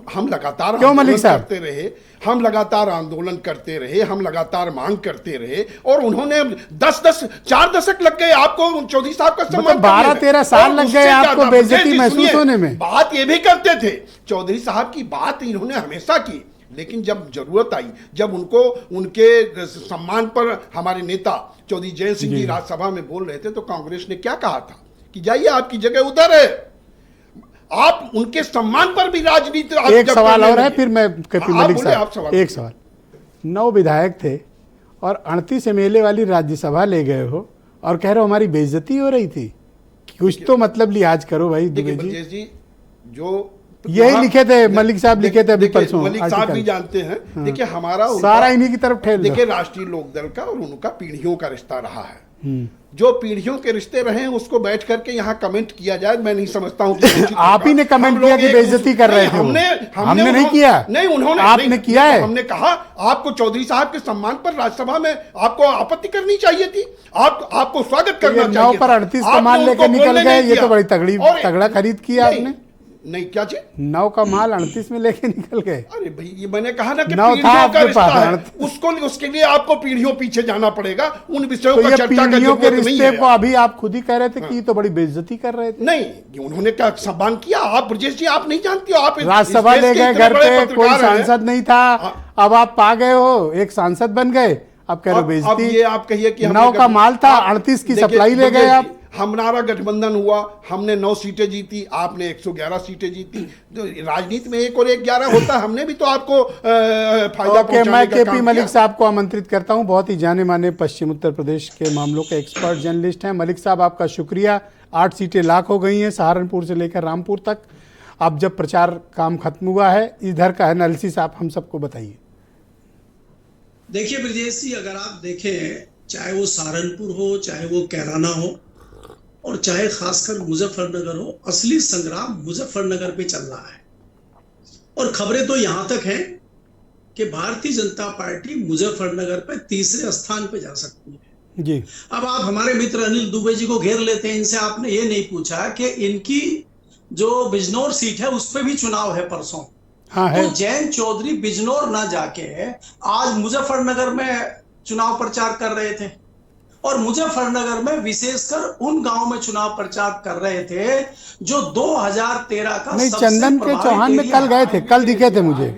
हम लगातार क्यों मलिक साहब करते रहे, हम लगातार आंदोलन करते रहे, हम लगातार मांग करते रहे और उन्होंने 4 दशक लग गए आपको चौधरी साहब का सम्मान 12-13 साल लग गए आपको बेइज्जती महसूस होने में। बात ये भी करते थे, चौधरी साहब की बात इन्होंने हमेशा की, लेकिन जब जरूरत आई, जब उनको उनके सम्मान पर हमारे नेता चौधरी जयंत सिंह जी राज्यसभा में बोल रहे थे तो कांग्रेस ने क्या कहा था कि जाइए आपकी जगह उधर है, आप उनके सम्मान पर भी राजनीति। एक सवाल और है, फिर मैं केपी मलिक साहब, एक सवाल। 9 विधायक थे और 38 एमएलए वाली राज्यसभा ले गए हो और कह रहे हो हमारी बेइज्जती हो रही थी। कुछ तो मतलब लिहाज करो भाई दुबे जी। जो यही लिखे थे मलिक साहब, लिखे थे अभी परसों, मलिक साहब भी जानते हैं। देखिए हमारा सारा इन्हीं की तरफ ठेल। देखिए राष्ट्रीय लोकदल का और उनका पीढ़ियों का रिश्ता रहा है। जो पीढ़ियों के रिश्ते रहे हैं उसको बैठ करके यहाँ कमेंट किया जाए, मैं नहीं समझता हूँ कि आप ही ने कमेंट किया कि बेइज्जती कर रहे थे। हमने नहीं किया, नहीं उन्होंने, आपने किया है। हमने कहा आपको चौधरी साहब के सम्मान पर राज्यसभा में आपको आपत्ति करनी चाहिए थी, आपको स्वागत करना चाहिए। 9 पर 38 का माल लेकर निकल गए, ये तो बड़ी तगड़ा खरीद किया आपने। नहीं क्या चीज 9 का माल 38 में लेके निकल गए। अरे भाई ये मैंने कहा ना कि 9 था पीढ़ियों का रिश्ता है, 38। उसके लिए आपको पीढ़ियों पीछे जाना पड़ेगा, उन विषयों तो पर चर्चा का पीढ़ियों के जरूरत नहीं रिश्ते है। को अभी आप खुद ही कह रहे थे कि तो बड़ी बेइज्जती कर रहे थे। नहीं, उन्होंने क्या सम्मान किया? आप ब्रजेश जी आप नहीं जानती हो, आप राज्यसभा ले गए, घर पे कोई सांसद नहीं था, अब आप पा गए हो, एक सांसद बन गए, अब कह रहे हो बेइज्जती। अब ये आप कहिए कि 9 का माल था, 38 की सप्लाई ले गए आप। हमारा गठबंधन हुआ, हमने 9 सीटें जीती, आपने 111 सीटें जीती। तो राजनीति में 1 और 1 11 होता है, हमने भी तो आपको फायदा पहुंचाने मैं का केपी काम मलिक किया। साहब को आमंत्रित करता हूं, बहुत ही जाने माने पश्चिम उत्तर प्रदेश के मामलों के एक्सपर्ट जर्नलिस्ट हैं। मलिक साहब आपका शुक्रिया। 8 सीटें लाख हो गई हैं सहारनपुर से लेकर रामपुर तक। अब जब प्रचार काम खत्म हुआ है, इधर का एनालिसिस आप हम सबको बताइए। देखिए ब्रजेश जी, अगर आप देखें, चाहे वो सहारनपुर हो, चाहे वो कैराना हो, और चाहे खासकर मुजफ्फरनगर हो, असली संग्राम मुजफ्फरनगर पे चल रहा है। और खबरें तो यहां तक हैं कि भारतीय जनता पार्टी मुजफ्फरनगर पे तीसरे स्थान पे जा सकती है। जी। अब आप हमारे मित्र अनिल दुबे जी को घेर लेते हैं, इनसे आपने ये नहीं पूछा कि इनकी जो बिजनौर सीट है उस पर भी चुनाव है परसों। हाँ है। तो जयंत चौधरी बिजनौर ना जाके आज मुजफ्फरनगर में चुनाव प्रचार कर रहे थे, और मुजफ्फरनगर में विशेषकर उन गांव में चुनाव प्रचार कर रहे थे जो 2013 का नहीं, सबसे चंदन के प्रभावित चौहान में एरिया कल गए थे, कल दिखे थे मुझे,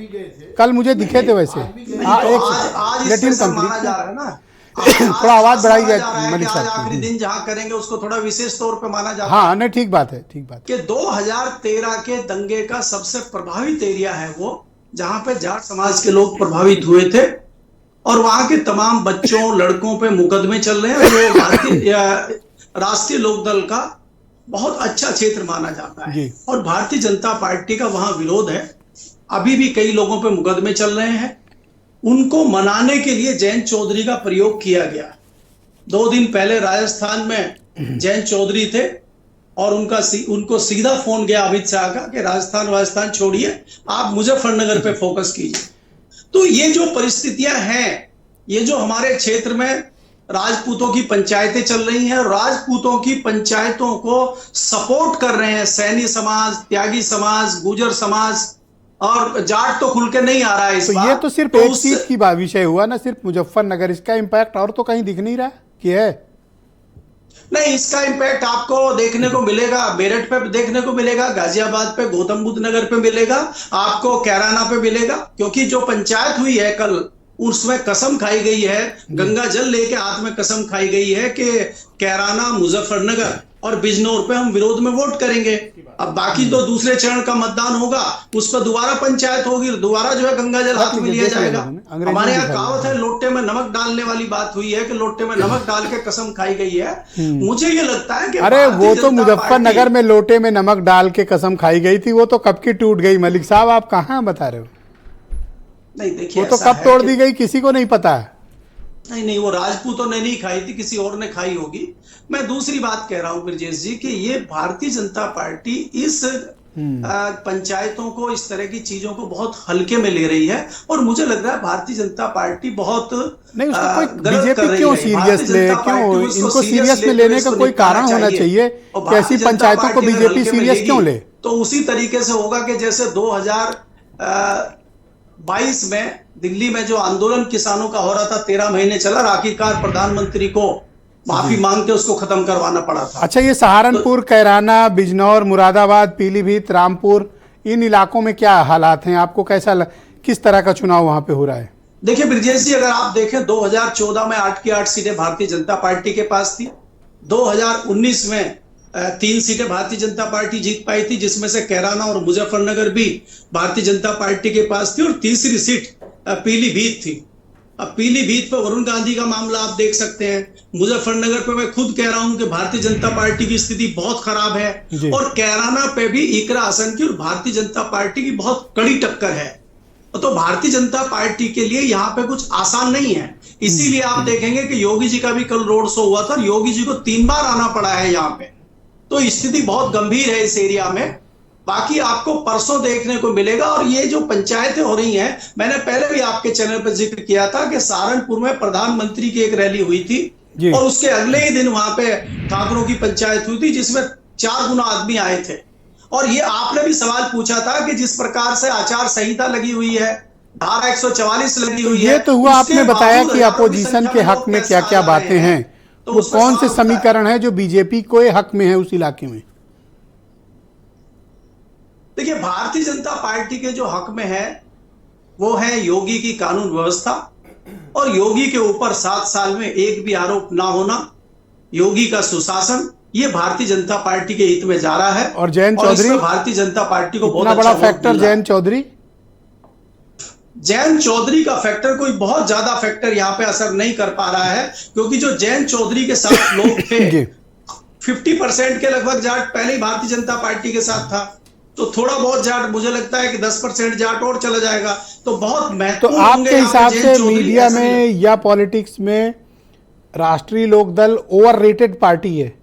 कल मुझे दिखे थे वैसे। हाँ, तो आज लेट हिम स्पेशल माना कंप्लीट। जा रहा है ना, थोड़ा आवाज बढ़ाई माना जाए जा रहा है मलिक कि आज साहब आखिरी की। दिन जहां करेंगे उसको थोड़ा विशेष तौर पे माना जाता है। हाँ नहीं, ठीक बात है, ठीक बात। कि 2013 के दंगे का सबसे प्रभावित एरिया है वो, जहां पे जाट समाज के लोग प्रभावित हुए थे, और वहां के तमाम बच्चों लड़कों पे मुकदमे चल रहे हैं। वो भारतीय राष्ट्रीय लोकदल का बहुत अच्छा क्षेत्र माना जाता है, जी। और भारतीय जनता पार्टी का वहां विरोध है। अभी भी कई लोगों पे मुकदमे चल रहे हैं। उनको मनाने के लिए जयंत चौधरी का प्रयोग किया गया। 2 दिन पहले राजस्थान में जयंत चौधरी थे, और उनको सीधा फोन गया अमित शाह का कि राजस्थान छोड़िए, आप मुजफ्फरनगर पे फोकस कीजिए। तो ये जो परिस्थितियां हैं, ये जो हमारे क्षेत्र में राजपूतों की पंचायतें चल रही हैं, राजपूतों की पंचायतों को सपोर्ट कर रहे हैं सैनी समाज, त्यागी समाज, गुजर समाज, और जाट तो खुल के नहीं आ रहा है इस तो बार। ये तो सिर्फ एक सीट की विषय हुआ ना, सिर्फ मुजफ्फरनगर। इसका इम्पैक्ट और तो कहीं दिख नहीं रहा कि है। नहीं, इसका इम्पैक्ट आपको देखने को मिलेगा, मेरठ पे देखने को मिलेगा, गाजियाबाद पे, गौतम बुद्ध नगर पे मिलेगा, आपको कैराना पे मिलेगा। क्योंकि जो पंचायत हुई है कल, उसमें कसम खाई गई है, गंगा जल लेके हाथ में कसम खाई गई है कि कैराना, मुजफ्फरनगर और बिजनौर पे हम विरोध में वोट करेंगे। अब बाकी तो दूसरे चरण का मतदान होगा, उस पर दोबारा पंचायत होगी, दोबारा जो है गंगा जल हाथ में लिया जाएगा। हमारे यहाँ कहावत है, लोटे में नमक डालने वाली बात हुई है कि लोटे में नमक डाल के कसम खाई गई है। मुझे ये लगता है कि अरे वो तो मुजफ्फरनगर में लोटे में नमक डाल के कसम खाई गई थी, वो तो कब की टूट गई। मलिक साहब आप कहाँ बता रहे हो? नहीं देखिए, वो तो कब तोड़ दी गई किसी को नहीं पता है। नहीं, वो राजपूतों ने नहीं खाई थी, किसी और ने खाई होगी। मैं दूसरी बात कह रहा हूं ब्रजेश जी कि ये भारतीय जनता पार्टी इस पंचायतों को, इस तरह की चीजों को बहुत हल्के में ले रही है, और मुझे लग रहा है भारतीय जनता पार्टी बहुत नहीं, उसको कोई बीजेपी क्यों सीरियस ले, क्यों इनको सीरियस में लेने का कोई कारण होना चाहिए कि ऐसी पंचायतों को बीजेपी सीरियस क्यों ले? तो उसी तरीके से होगा कि जैसे 2022 में दिल्ली में जो आंदोलन किसानों का हो रहा था, 13 महीने चला, आखिरकार प्रधानमंत्री को माफी मांग के उसको खत्म करवाना पड़ा था। अच्छा, ये सहारनपुर, कैराना, बिजनौर, मुरादाबाद, पीलीभीत, रामपुर, इन इलाकों में क्या हालात हैं? आपको किस तरह का चुनाव वहां पे हो रहा है? देखिए ब्रजेश जी, अगर आप देखें 2014 में 8 की 8 सीटें भारतीय जनता पार्टी के पास थी। 2019 में 3 सीटें भारतीय जनता पार्टी जीत पाई थी, जिसमें से कैराना और मुजफ्फरनगर भी भारतीय जनता पार्टी के पास थी, और तीसरी सीट पीलीभीत थी। अब पीलीभीत पे वरुण गांधी का मामला आप देख सकते हैं। मुजफ्फरनगर पे मैं खुद कह रहा हूं कि भारतीय जनता पार्टी की स्थिति बहुत खराब है, और कैराना पे भी इकरा हसन की और भारतीय जनता पार्टी की बहुत कड़ी टक्कर है। तो भारतीय जनता पार्टी के लिए यहाँ पे कुछ आसान नहीं है। इसीलिए आप देखेंगे कि योगी जी का भी कल रोड शो हुआ था, योगी जी को 3 बार आना पड़ा है यहाँ पे। तो स्थिति बहुत गंभीर है इस एरिया में। बाकी आपको परसों देखने को मिलेगा। और ये जो पंचायतें हो रही हैं, मैंने पहले भी आपके चैनल पर जिक्र किया था कि सहारनपुर में प्रधानमंत्री की एक रैली हुई थी, और उसके अगले ही दिन वहां पे ठाकुरों की पंचायत हुई थी, जिसमें 4 गुना आदमी आए थे। और ये आपने भी सवाल पूछा था कि जिस प्रकार से आचार संहिता लगी हुई है, धारा 144 लगी हुई है, ये तो हुआ, आपने बताया कि अपोजिशन के हक में क्या क्या बातें हैं। तो वो कौन से समीकरण है जो बीजेपी को हक में है उस इलाके में? देखिए, भारतीय जनता पार्टी के जो हक में है वो है योगी की कानून व्यवस्था, और योगी के ऊपर 7 साल में एक भी आरोप ना होना, योगी का सुशासन, ये भारतीय जनता पार्टी के हित में जा रहा है। और जयंत चौधरी, भारतीय जनता पार्टी को बहुत बड़ा फैक्टर जयंत चौधरी का फैक्टर कोई बहुत ज्यादा फैक्टर यहाँ पे असर नहीं कर पा रहा है, क्योंकि जो जयंत चौधरी के साथ लोग थे 50% के लगभग जाट पहले ही भारतीय जनता पार्टी के साथ था। तो थोड़ा बहुत जाट, मुझे लगता है कि 10% जाट और चला जाएगा, तो बहुत तो महत्वपूर्ण आपके हिसाब से मीडिया में या पॉलिटिक्स में राष्ट्रीय लोकदल ओवररेटेड पार्टी है?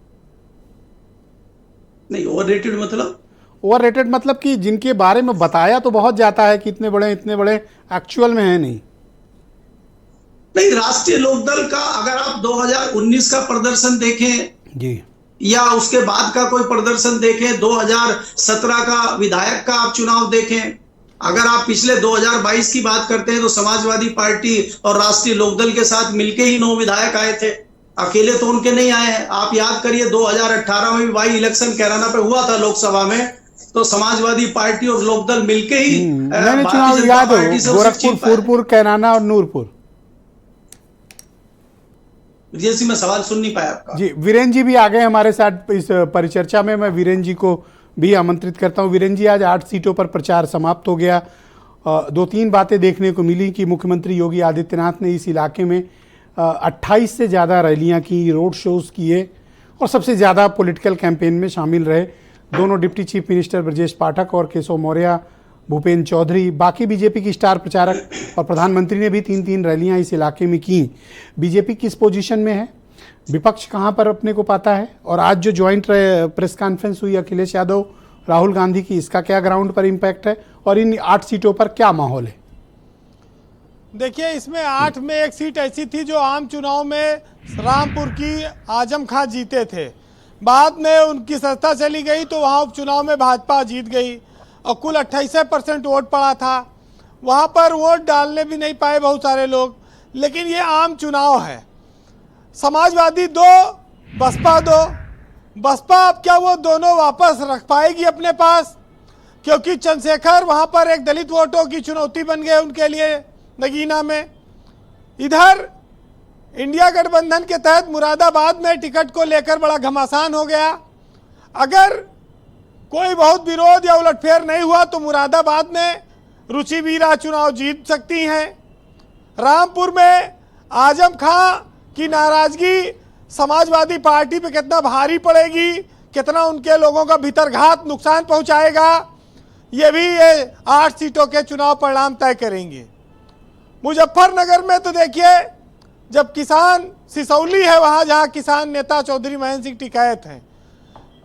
नहीं, ओवररेटेड मतलब ओवररेटेड मतलब कि जिनके बारे में बताया तो बहुत जाता है कि इतने बड़े एक्चुअल में है नहीं। नहीं, राष्ट्रीय लोकदल का अगर आप 2019 का प्रदर्शन देखें जी, या उसके बाद का कोई प्रदर्शन देखें, 2017 का विधायक का आप चुनाव देखें, अगर आप पिछले 2022 की बात करते हैं तो समाजवादी पार्टी और राष्ट्रीय लोकदल के साथ मिलके ही 9 विधायक आए थे, अकेले तो उनके नहीं आए हैं। आप याद करिए 2018 में भी बाई इलेक्शन कैराना पे हुआ था लोकसभा में, तो समाजवादी पार्टी और लोकदल मिलके ही मैंने चुनाव याद हो, गोरखपुर, फूलपुर, कैराना और नूरपुर। जैसे मैं सवाल सुन नहीं पाया आपका। जी, वीरेन जी भी आ गए हमारे साथ इस परिचर्चा में। मैं वीरेन जी को भी आमंत्रित करता हूं। वीरेन जी, आज 8 सीटों पर प्रचार समाप्त हो गया। 2-3 बातें देखने को मिली कि मुख्यमंत्री योगी आदित्यनाथ ने इस इलाके में 28 से ज़्यादा रैलियां की, रोड शोज किए और सबसे ज़्यादा पॉलिटिकल कैंपेन में शामिल रहे दोनों deputy chief minister Brajesh Pathak और केशव मौर्य, भूपेंद्र चौधरी। बाकी बीजेपी की स्टार प्रचारक और प्रधानमंत्री ने भी 3-3 रैलियां इस इलाके में की। बीजेपी किस पोजीशन में है, विपक्ष कहां पर अपने को पाता है, और आज जो ज्वाइंट प्रेस कॉन्फ्रेंस हुई अखिलेश यादव, राहुल गांधी की, इसका क्या ग्राउंड पर इम्पैक्ट है और इन 8 सीटों पर क्या माहौल है? देखिए, इसमें 8 में एक सीट ऐसी थी जो आम चुनाव में रामपुर की आजम खां जीते थे, बाद में उनकी सत्ता चली गई तो वहाँ उपचुनाव में भाजपा जीत गई और कुल 28% वोट पड़ा था। वहाँ पर वोट डालने भी नहीं पाए बहुत सारे लोग। लेकिन ये आम चुनाव है, समाजवादी 2, बसपा 2। बसपा अब क्या वो दोनों वापस रख पाएगी अपने पास, क्योंकि चंद्रशेखर वहाँ पर एक दलित वोटों की चुनौती बन गए उनके लिए नगीना में। इधर इंडिया गठबंधन के तहत मुरादाबाद में टिकट को लेकर बड़ा घमासान हो गया। अगर कोई बहुत विरोध या उलटफेर नहीं हुआ तो मुरादाबाद में रुचि वीरा चुनाव जीत सकती हैं। रामपुर में आजम खां की नाराजगी समाजवादी पार्टी पे कितना भारी पड़ेगी, कितना उनके लोगों का भीतरघात नुकसान पहुंचाएगा, ये भी ये 8 सीटों के चुनाव परिणाम तय करेंगे। मुजफ्फरनगर में तो देखिए, जब किसान, सिसौली है वहाँ जहाँ किसान नेता चौधरी महेंद्र सिंह टिकैत हैं,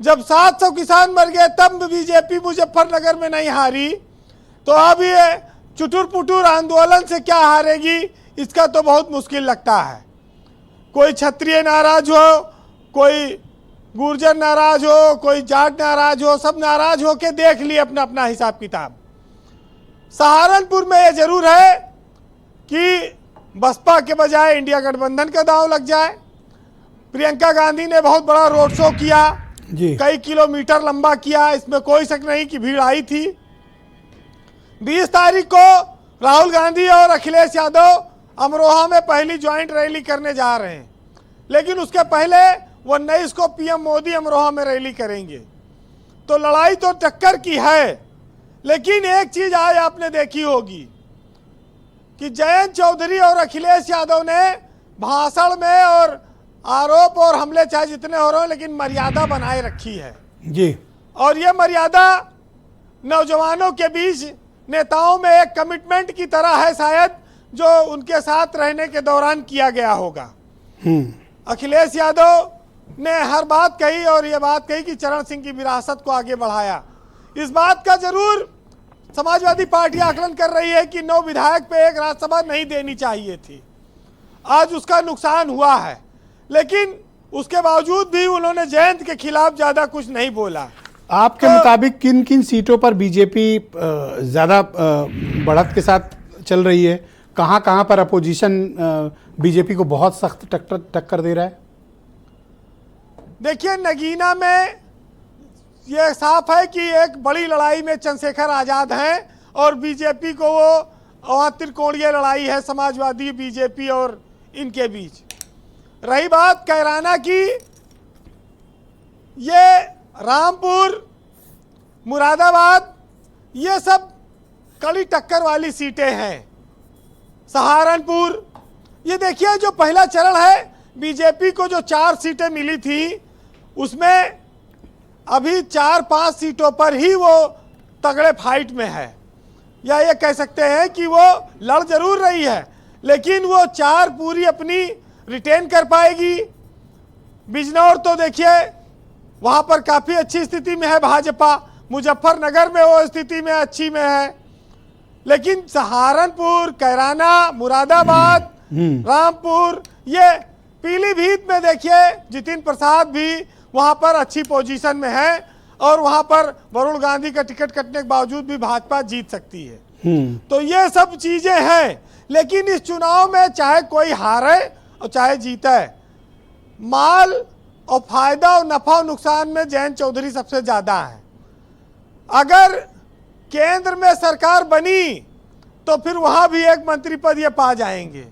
जब 700 किसान मर गए तब बीजेपी मुजफ्फरनगर में नहीं हारी, तो अब ये चुटुर पुटुर आंदोलन से क्या हारेगी, इसका तो बहुत मुश्किल लगता है। कोई क्षत्रिय नाराज हो, कोई गुर्जर नाराज हो, कोई जाट नाराज हो, सब नाराज हो के देख लिए अपना अपना हिसाब किताब। सहारनपुर में ये जरूर है कि बसपा के बजाय इंडिया गठबंधन का दांव लग जाए। प्रियंका गांधी ने बहुत बड़ा रोड शो किया जी, कई किलोमीटर लंबा किया, इसमें कोई शक नहीं कि भीड़ आई थी। 20 तारीख को राहुल गांधी और अखिलेश यादव अमरोहा में पहली ज्वाइंट रैली करने जा रहे हैं, लेकिन उसके पहले 19 को पीएम मोदी अमरोहा में रैली करेंगे। तो लड़ाई तो टक्कर की है, लेकिन एक चीज आज आपने देखी होगी कि जयंत चौधरी और अखिलेश यादव ने भाषण में और आरोप और हमले चाहे जितने हो रहे हो, लेकिन मर्यादा बनाए रखी है जी। और ये मर्यादा नौजवानों के बीच नेताओं में एक कमिटमेंट की तरह है शायद, जो उनके साथ रहने के दौरान किया गया होगा। अखिलेश यादव ने हर बात कही और ये बात कही कि चरण सिंह की विरासत को आगे बढ़ाया। इस बात का जरूर समाजवादी पार्टी आकलन कर रही है कि 9 विधायक पे एक राज्यसभा नहीं देनी चाहिए थी, आज उसका नुकसान हुआ है, लेकिन उसके बावजूद भी उन्होंने जयंत के खिलाफ ज्यादा कुछ नहीं बोला। आपके मुताबिक किन किन सीटों पर बीजेपी ज्यादा बढ़त के साथ चल रही है, कहां कहां पर अपोजिशन बीजेपी को बहुत सख्त टक्कर दे रहा है? देखिए, नगीना में ये साफ है कि एक बड़ी लड़ाई में चंद्रशेखर आजाद हैं और बीजेपी को वो त्रिकोणीय लड़ाई है समाजवादी, बीजेपी और इनके बीच। रही बात कैराना की, ये रामपुर, मुरादाबाद, ये सब कड़ी टक्कर वाली सीटें हैं। सहारनपुर, ये देखिए जो पहला चरण है, बीजेपी को जो 4 सीटें मिली थी उसमें अभी 4-5 सीटों पर ही वो तगड़े फाइट में है, या ये कह सकते हैं कि वो लड़ जरूर रही है लेकिन वो 4 पूरी अपनी रिटेन कर पाएगी। बिजनौर तो देखिए वहां पर काफी अच्छी स्थिति में है भाजपा, मुजफ्फरनगर में वो स्थिति में अच्छी में है, लेकिन सहारनपुर, कैराना, मुरादाबाद, रामपुर, ये पीलीभीत में देखिए जितिन प्रसाद भी वहां पर अच्छी पोजीशन में है और वहां पर वरुण गांधी का टिकट कटने के बावजूद भी भाजपा जीत सकती है। तो ये सब चीजें हैं, लेकिन इस चुनाव में चाहे कोई हारे और चाहे जीते, माल और फायदा और नफा और नुकसान में जयंत चौधरी सबसे ज्यादा है। अगर केंद्र में सरकार बनी तो फिर वहां भी एक मंत्री पद ये पा जाएंगे।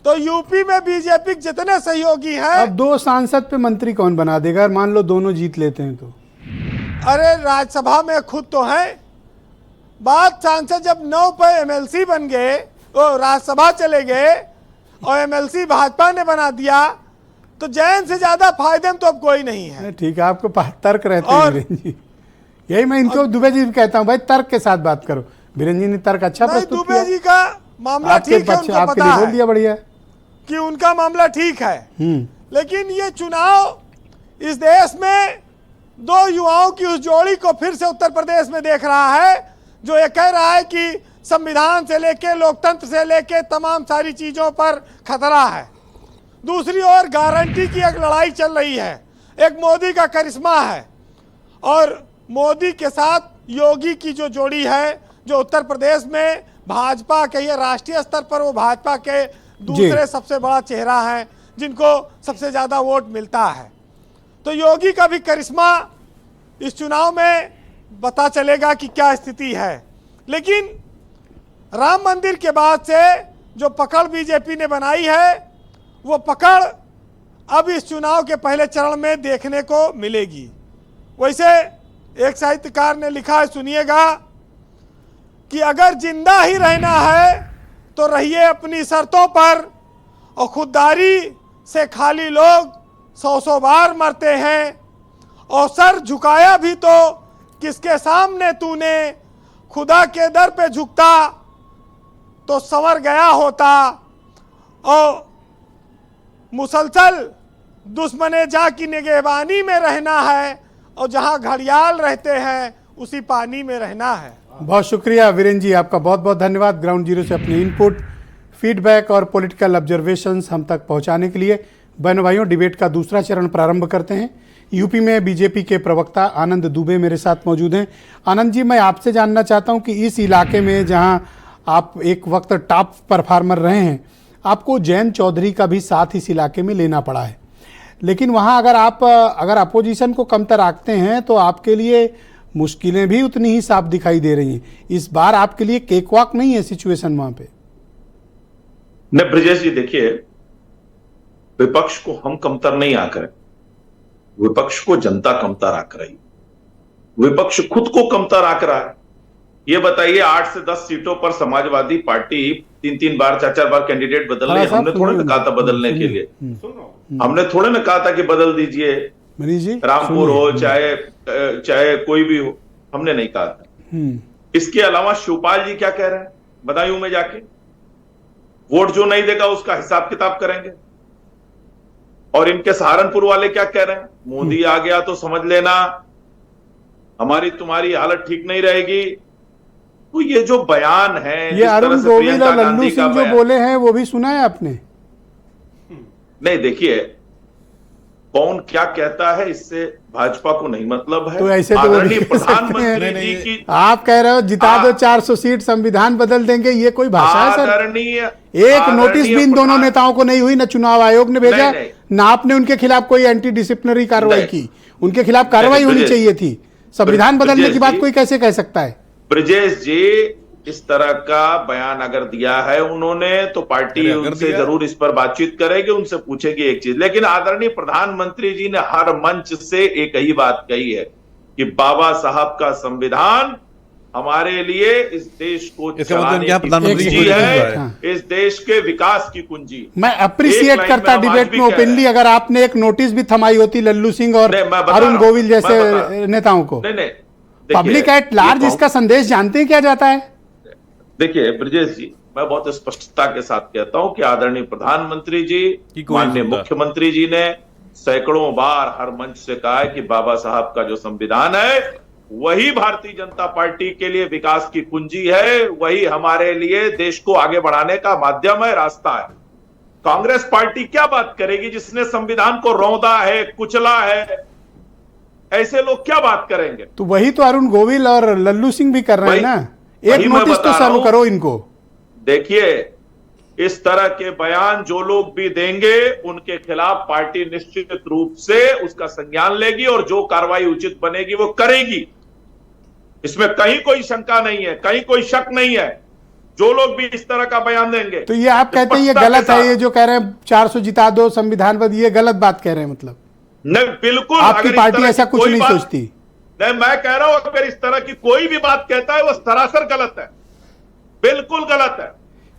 तो यूपी में बीजेपी के जितने सहयोगी हैं, अब 2 सांसद पे मंत्री कौन बना देगा? मान लो दोनों जीत लेते हैं तो? अरे राज्यसभा में खुद तो है बात, सांसद जब 9 पे एमएलसी बन गए, वो राज्यसभा चले गए और एमएलसी भाजपा ने बना दिया, तो जयंत से ज्यादा फायदे में तो अब कोई नहीं है। ठीक है, आपके पास तर्क रहते हैं वीरेंद्र जी, यही मैं इनको दुबे जी कहता हूँ, भाई तर्क के साथ बात करो। वीरेंद्र जी ने तर्क अच्छा प्रस्तुत किया। दुबे जी का मामला ठीक है, उनको आपके पता लिए बोल है दिया बढ़िया कि उनका मामला ठीक है, लेकिन ये चुनाव इस देश में 2 युवाओं की उस जोड़ी को फिर से उत्तर प्रदेश में देख रहा है, जो ये कह रहा है कि संविधान से लेके लोकतंत्र से लेके तमाम सारी चीजों पर खतरा है। दूसरी ओर गारंटी की एक लड़ाई चल रही है, एक मोदी का करिश्मा है और मोदी के साथ योगी की जो जोड़ी है, जो उत्तर प्रदेश में भाजपा के, ये राष्ट्रीय स्तर पर वो भाजपा के दूसरे सबसे बड़ा चेहरा है जिनको सबसे ज्यादा वोट मिलता है। तो योगी का भी करिश्मा इस चुनाव में पता चलेगा कि क्या स्थिति है। लेकिन राम मंदिर के बाद से जो पकड़ बीजेपी ने बनाई है, वो पकड़ अब इस चुनाव के पहले चरण में देखने को मिलेगी। वैसे एक साहित्यकार ने लिखा है, सुनिएगा, कि अगर जिंदा ही रहना है तो रहिए अपनी शर्तों पर, और खुददारी से खाली लोग 100 बार मरते हैं, और सर झुकाया भी तो किसके सामने तूने, खुदा के दर पे झुकता तो संवर गया होता, और मुसलसल दुश्मने जा की निगहबानी में रहना है, और जहां घड़ियाल रहते हैं उसी पानी में रहना है। बहुत शुक्रिया वीरेंद्र जी, आपका बहुत बहुत धन्यवाद ग्राउंड जीरो से अपने इनपुट, फीडबैक और पॉलिटिकल ऑब्जर्वेशंस हम तक पहुंचाने के लिए। बहनों भाइयों, डिबेट का दूसरा चरण प्रारंभ करते हैं। यूपी में बीजेपी के प्रवक्ता आनंद दुबे मेरे साथ मौजूद हैं। आनंद जी, मैं आपसे जानना चाहता हूं कि इस इलाके में जहां आप एक वक्त टॉप परफॉर्मर रहे हैं, आपको जयंत चौधरी का भी साथ इस इलाके में लेना पड़ा है, लेकिन वहां अगर अपोजिशन को कमतर आंकते हैं तो आपके लिए मुश्किलें भी उतनी ही साफ दिखाई दे रही हैं। इस बार आपके लिए केकवॉक नहीं है सिचुएशन वहां पे। नहीं ब्रजेश जी, देखिए, विपक्ष को हम कमतर नहीं आंक रहे, विपक्ष को जनता कमतर आंक रही, विपक्ष खुद को कमतर आंक रहा है। ये बताइए, 8 से 10 सीटों पर समाजवादी पार्टी 3-3 बार 4-4 बार कैंडिडेट बदल रही है। हमने थोड़े ना कहा था बदलने के लिए, हमने थोड़े ना कहा था कि बदल दीजिए, रामपुर हो चाहे कोई भी हो, हमने नहीं कहा था। इसके अलावा शिवपाल जी क्या कह रहे हैं बदायूं में जाके, वोट जो नहीं देगा उसका हिसाब किताब करेंगे। और इनके सहारनपुर वाले क्या कह रहे हैं, मोदी आ गया तो समझ लेना हमारी तुम्हारी हालत ठीक नहीं रहेगी। तो ये जो बयान है, ये अरुण गोविल और लल्लू सिंह जो बोले हैं वो भी सुना है आपने? नहीं, देखिए, कौन क्या कहता है इससे भाजपा को नहीं मतलब है। तो ऐसे तो प्रधानमंत्री जी की आप कह रहे हो जिता दो 400 सीट, संविधान बदल देंगे, ये कोई भाषा है सर? एक नोटिस भी इन दोनों नेताओं को नहीं हुई, न चुनाव आयोग ने भेजा, न आपने उनके खिलाफ कोई एंटी डिसिप्लिनरी कार्रवाई की। उनके खिलाफ कार्रवाई होनी चाहिए थी। संविधान बदलने की बात कोई कैसे कह सकता है? ब्रजेश जी, इस तरह का बयान अगर दिया है उन्होंने तो पार्टी उनसे जरूर इस पर बातचीत करेगी, उनसे पूछेगी एक चीज। लेकिन आदरणीय प्रधानमंत्री जी ने हर मंच से एक ही बात कही है कि बाबा साहब का संविधान हमारे लिए इस देश को चलाने की कुंजी है, इस देश के विकास की कुंजी। मैं अप्रिशिएट करता डिबेट में ओपनली अगर आपने एक नोटिस भी थमाई होती लल्लू सिंह और अरुण गोविल जैसे नेताओं को। नहीं, देखिए, पब्लिक एट लार्ज ये इसका संदेश जानते हैं क्या जाता है? देखिए ब्रजेश जी, मैं बहुत स्पष्टता के साथ कहता हूं कि आदरणीय प्रधानमंत्री जी, कोई माननीय सुनता। मुख्यमंत्री जी ने सैकड़ों बार हर मंच से कहा है कि बाबा साहब का जो संविधान है वही भारतीय जनता पार्टी के लिए विकास की कुंजी है, वही हमारे लिए देश को आगे बढ़ाने का माध्यम है, रास्ता है। कांग्रेस पार्टी क्या बात करेगी जिसने संविधान को रौंदा है, कुचला है? ऐसे लोग क्या बात करेंगे? तो वही तो अरुण गोविल और लल्लू सिंह भी कर रहे हैं ना। एक वही मैं नोटिस तो बता रहा सर्व हूं। करो इनको। देखिए, इस तरह के बयान जो लोग भी देंगे उनके खिलाफ पार्टी निश्चित रूप से उसका संज्ञान लेगी और जो कार्रवाई उचित बनेगी वो करेगी। इसमें कहीं कोई शंका नहीं है, कहीं कोई शक नहीं है। जो लोग भी इस तरह का बयान देंगे, तो ये आप कहते हैं ये स्पष्टता के गलत है, साथ- ये जो कह रहे हैं 400 जिता दो संविधान पर, ये गलत बात कह रहे हैं मतलब? नहीं, बिल्कुल। आपकी अगर इस पार्टी तरह ऐसा की कुछ कोई नहीं बात- सोचती? नहीं, मैं कह रहा हूं अगर इस तरह की कोई भी बात कहता है वो सरासर गलत है, बिल्कुल गलत है।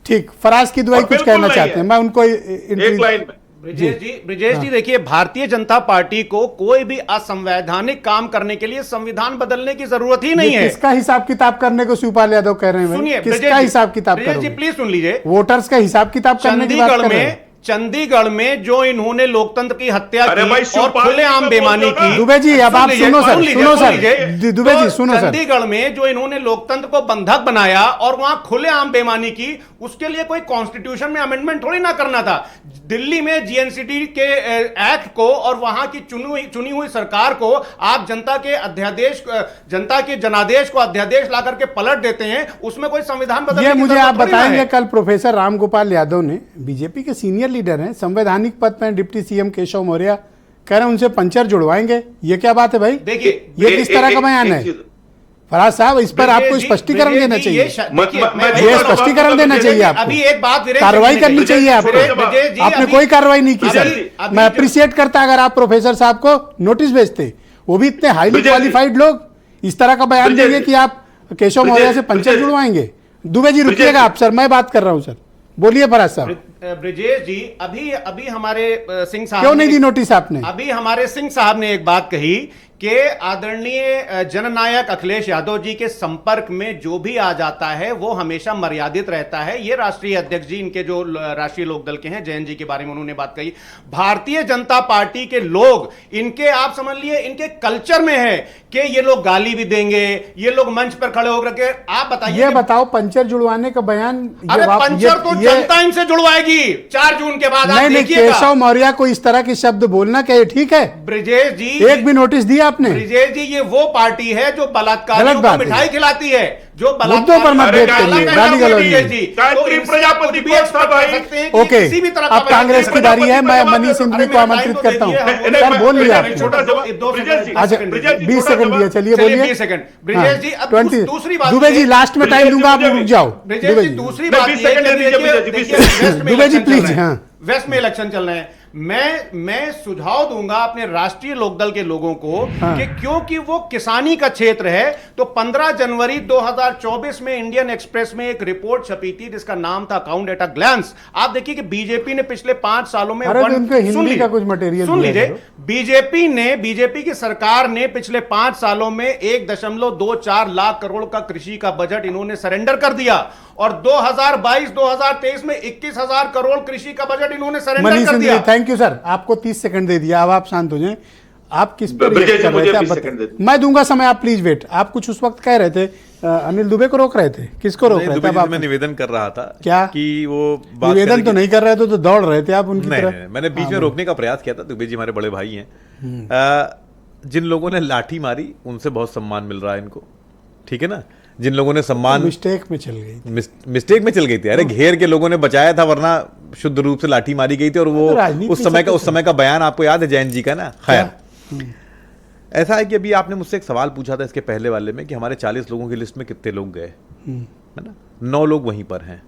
ठीक, फराज की दुआई और कुछ बिल्कुल कहना नहीं चाहते है। हैं, मैं उनको एक लाइन में ब्रिजेश जी देखिए, भारतीय जनता पार्टी को कोई भी असंवैधानिक काम करने के लिए संविधान बदलने की जरूरत ही नहीं ये है। किसका हिसाब किताब करने को शिवपाल यादव कह रहे हैं भाई? सुनिए किसका हिसाब किताब ब्रिजेश जी करोगे? प्लीज सुन लीजिए। वोटर्स का हिसाब किताब करने की बात कर रहे हैं। चंडीगढ़ में जो इन्होंने लोकतंत्र की हत्या अरे की भाई, और शिवपाल खुलेआम जी को बेईमानी बोल दो ना। की। दुबे जी, अब आप सुनो सर, सुनो सर, दुबे जी सुनो सर। चंडीगढ़ में जो इन्होंने लोकतंत्र को बंधक बनाया और वहां खुलेआम बेईमानी की, उसके लिए कोई कॉन्स्टिट्यूशन में अमेंडमेंट थोड़ी ना करना था। दिल्ली में जीएनसीटी के एक्ट को और वहां की चुनी हुई सरकार को आप जनता के जनादेश को अध्यादेश ला करके पलट देते हैं, उसमें कोई संविधान बदलने ये की मुझे जरूरत आप थोड़ी ना बताएंगे, है। कल प्रोफेसर रामगोपाल यादव ने, बीजेपी के सीनियर लीडर हैं, संवैधानिक पद पर डिप्टी सीएम केशव मौर्य, कह रहे हैं उनसे पंचर जुड़वाएंगे। ये क्या बात है भाई? देखिए, ये किस तरह का बयान है? फराज साहब, इस पर आपको स्पष्टीकरण देना चाहिए। ये स्पष्टीकरण देना चाहिए आपको। अभी एक बात कार्रवाई करनी चाहिए आपको। आपने कोई कार्रवाई नहीं की सर। मैं अप्रिशिएट करता अगर आप प्रोफेसर साहब को नोटिस भेजते, वो भी इतने हाईली क्वालिफाइड लोग इस तरह का बयान देंगे कि आप केशव मौर्य से पंचर जुड़वाएंगे। दुबे जी रुकिएगा आप सर, मैं बात कर रहा हूं सर, बोलिए फराज साहब। ब्रिजेश जी, अभी हमारे सिंह साहब क्यों नहीं दी नोटिस आपने? अभी हमारे सिंह साहब ने एक बात कही कि आदरणीय जननायक अखिलेश यादव जी के संपर्क में जो भी आ जाता है वो हमेशा मर्यादित रहता है। ये राष्ट्रीय अध्यक्ष जी, इनके जो राष्ट्रीय लोकदल के हैं, जयंत जी के बारे में उन्होंने बात कही। भारतीय जनता पार्टी के लोग, इनके आप समझ लिए इनके कल्चर में है कि ये लोग गाली भी देंगे, ये लोग मंच पर खड़े होकर के, आप बताइए। ये बताओ, पंचर जुड़वाने का बयान, अरे पंचर तो जनता इनसे जुड़वाएगी 4 जून के बाद। नहीं, केशव मौर्य को इस तरह के शब्द बोलना क्या ये ठीक है? ब्रिजेश जी, एक भी नोटिस दिया आपने? ब्रिजेश जी, ये वो पार्टी है जो बलात्कारियों को मिठाई खिलाती है, जो मुद्दों पर मतभेद करिए, गाली गलौज गायत्री प्रजापति भी एक्सपर्ट कर सकते हैं कि ओके, किसी भी तरह का अब कांग्रेस की बारी है। मैं मनीष सिंधवी को आमंत्रित करता हूँ। सर बोल लिया आपने। अच्छा, 20 सेकंड दिया, चलिए बोलिए। 20 सेकंड। ब्रिजेश जी, अब 20 दूसरी बात, दुबे जी लास्ट में टाइम दूंगा, आप रुक जाओ। ब्रिजेश जी, दूसरी बात ये है कि दुबे जी प्लीज। हाँ, वेस्ट में इलेक्शन चल रहे हैं। मैं सुझाव दूंगा अपने राष्ट्रीय लोकदल के लोगों को कि क्योंकि वो किसानी का क्षेत्र है, तो 15 जनवरी 2024 में इंडियन एक्सप्रेस में एक रिपोर्ट छपी थी जिसका नाम था अकाउंट एट अ ग्लैंस। आप देखिए कि बीजेपी ने पिछले 5 सालों में हिंदी का कुछ मटेरियल सुन लीजिए, बीजेपी की सरकार ने पिछले 5 सालों में 1.24 लाख करोड़ का कृषि का बजट इन्होंने सरेंडर कर दिया और 2022-2023 में 21,000 करोड़ कृषि का बजट इन्होंने सरेंडर कर दिया। थैंक यू सर, आपको 30 सेकंड दे दिया, अब आप शांत हो जाएं। आप किस पर रिएक्ट कर रहे थे? आप मैं दूंगा समय, आप प्लीज वेट। आप कुछ उस वक्त कह रहे थे, अनिल दुबे को रोक रहे थे, किसको रोक रहे थे? अब मैं निवेदन कर रहा था क्या कि वो निवेदन तो नहीं कर रहे थे, तो दौड़ रहे थे आप उनकी तरफ। मैंने बीच में रोकने का प्रयास किया था। दुबे जी हमारे बड़े भाई हैं। जिन लोगों ने लाठी मारी उनसे बहुत सम्मान मिल रहा है इनको, ठीक है ना। जिन लोगों ने सम्मान मिस्टेक में चल गई थी, मिस्टेक में चल गई थी। अरे घेर के लोगों ने बचाया था, वरना शुद्ध रूप से लाठी मारी गई थी। और वो उस समय का बयान आपको याद है जयंत जी का ना। खैर, ऐसा है कि अभी आपने मुझसे एक सवाल पूछा था इसके पहले वाले में कि हमारे 40 लोगों की लिस्ट में कितने लोग गए, है ना। 9 लोग वहीं पर हैं।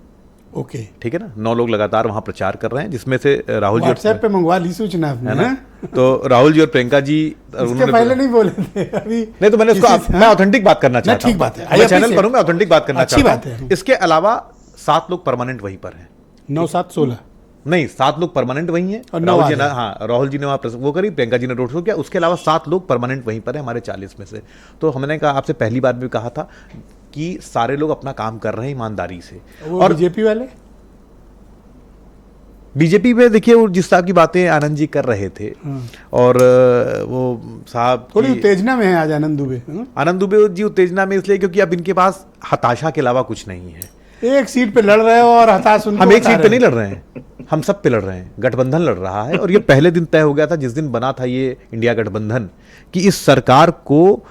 ओके, ठीक है ना। 9 लोग लगातार वहां प्रचार कर रहे हैं, जिसमें से राहुल जी व्हाट्सएप पे मंगवा ली सूचना आपने, है ना। तो राहुल जी और प्रियंका जी उसके पहले नहीं बोले थे अभी। नहीं, तो मैंने उसको मैं ऑथेंटिक बात करना चाहता हूं। ठीक बात है, मैं चैनल पर हूं, मैं ऑथेंटिक बात करना चाहता हूं। अच्छी बात है। इसके अलावा 7 लोग परमानेंट वहीं पर हैं। 9, 7, 16 नहीं, 7 लोग परमानेंट वहीं हैं। और राहुल जी नौ ने, हाँ, राहुल जी ने वहाँ वो करी, प्रियंका जी ने रोड शो किया, उसके अलावा 7 लोग परमानेंट वहीं पर हैं हमारे 40 में से। तो हमने कहा, आपसे पहली बार भी कहा था कि सारे लोग अपना काम कर रहे हैं ईमानदारी से। और बीजेपी वाले, बीजेपी में देखिए, वो जिस तरह की बातें आनंद जी कर रहे थे, और वो साहब थोड़ी उत्तेजना में है आज आनंद दुबे। आनंद दुबे जी उत्तेजना में इसलिए क्योंकि अब इनके पास हताशा के अलावा कुछ नहीं है। एक सीट पे लड़ रहे हो और हताश उनको हम एक बता सीट पे रहे नहीं लड़ रहे हैं, हम सब पे लड़ रहे हैं। गठबंधन लड़ रहा है, और ये पहले दिन तय हो गया था जिस दिन बना था ये इंडिया गठबंधन, कि इस सरकार को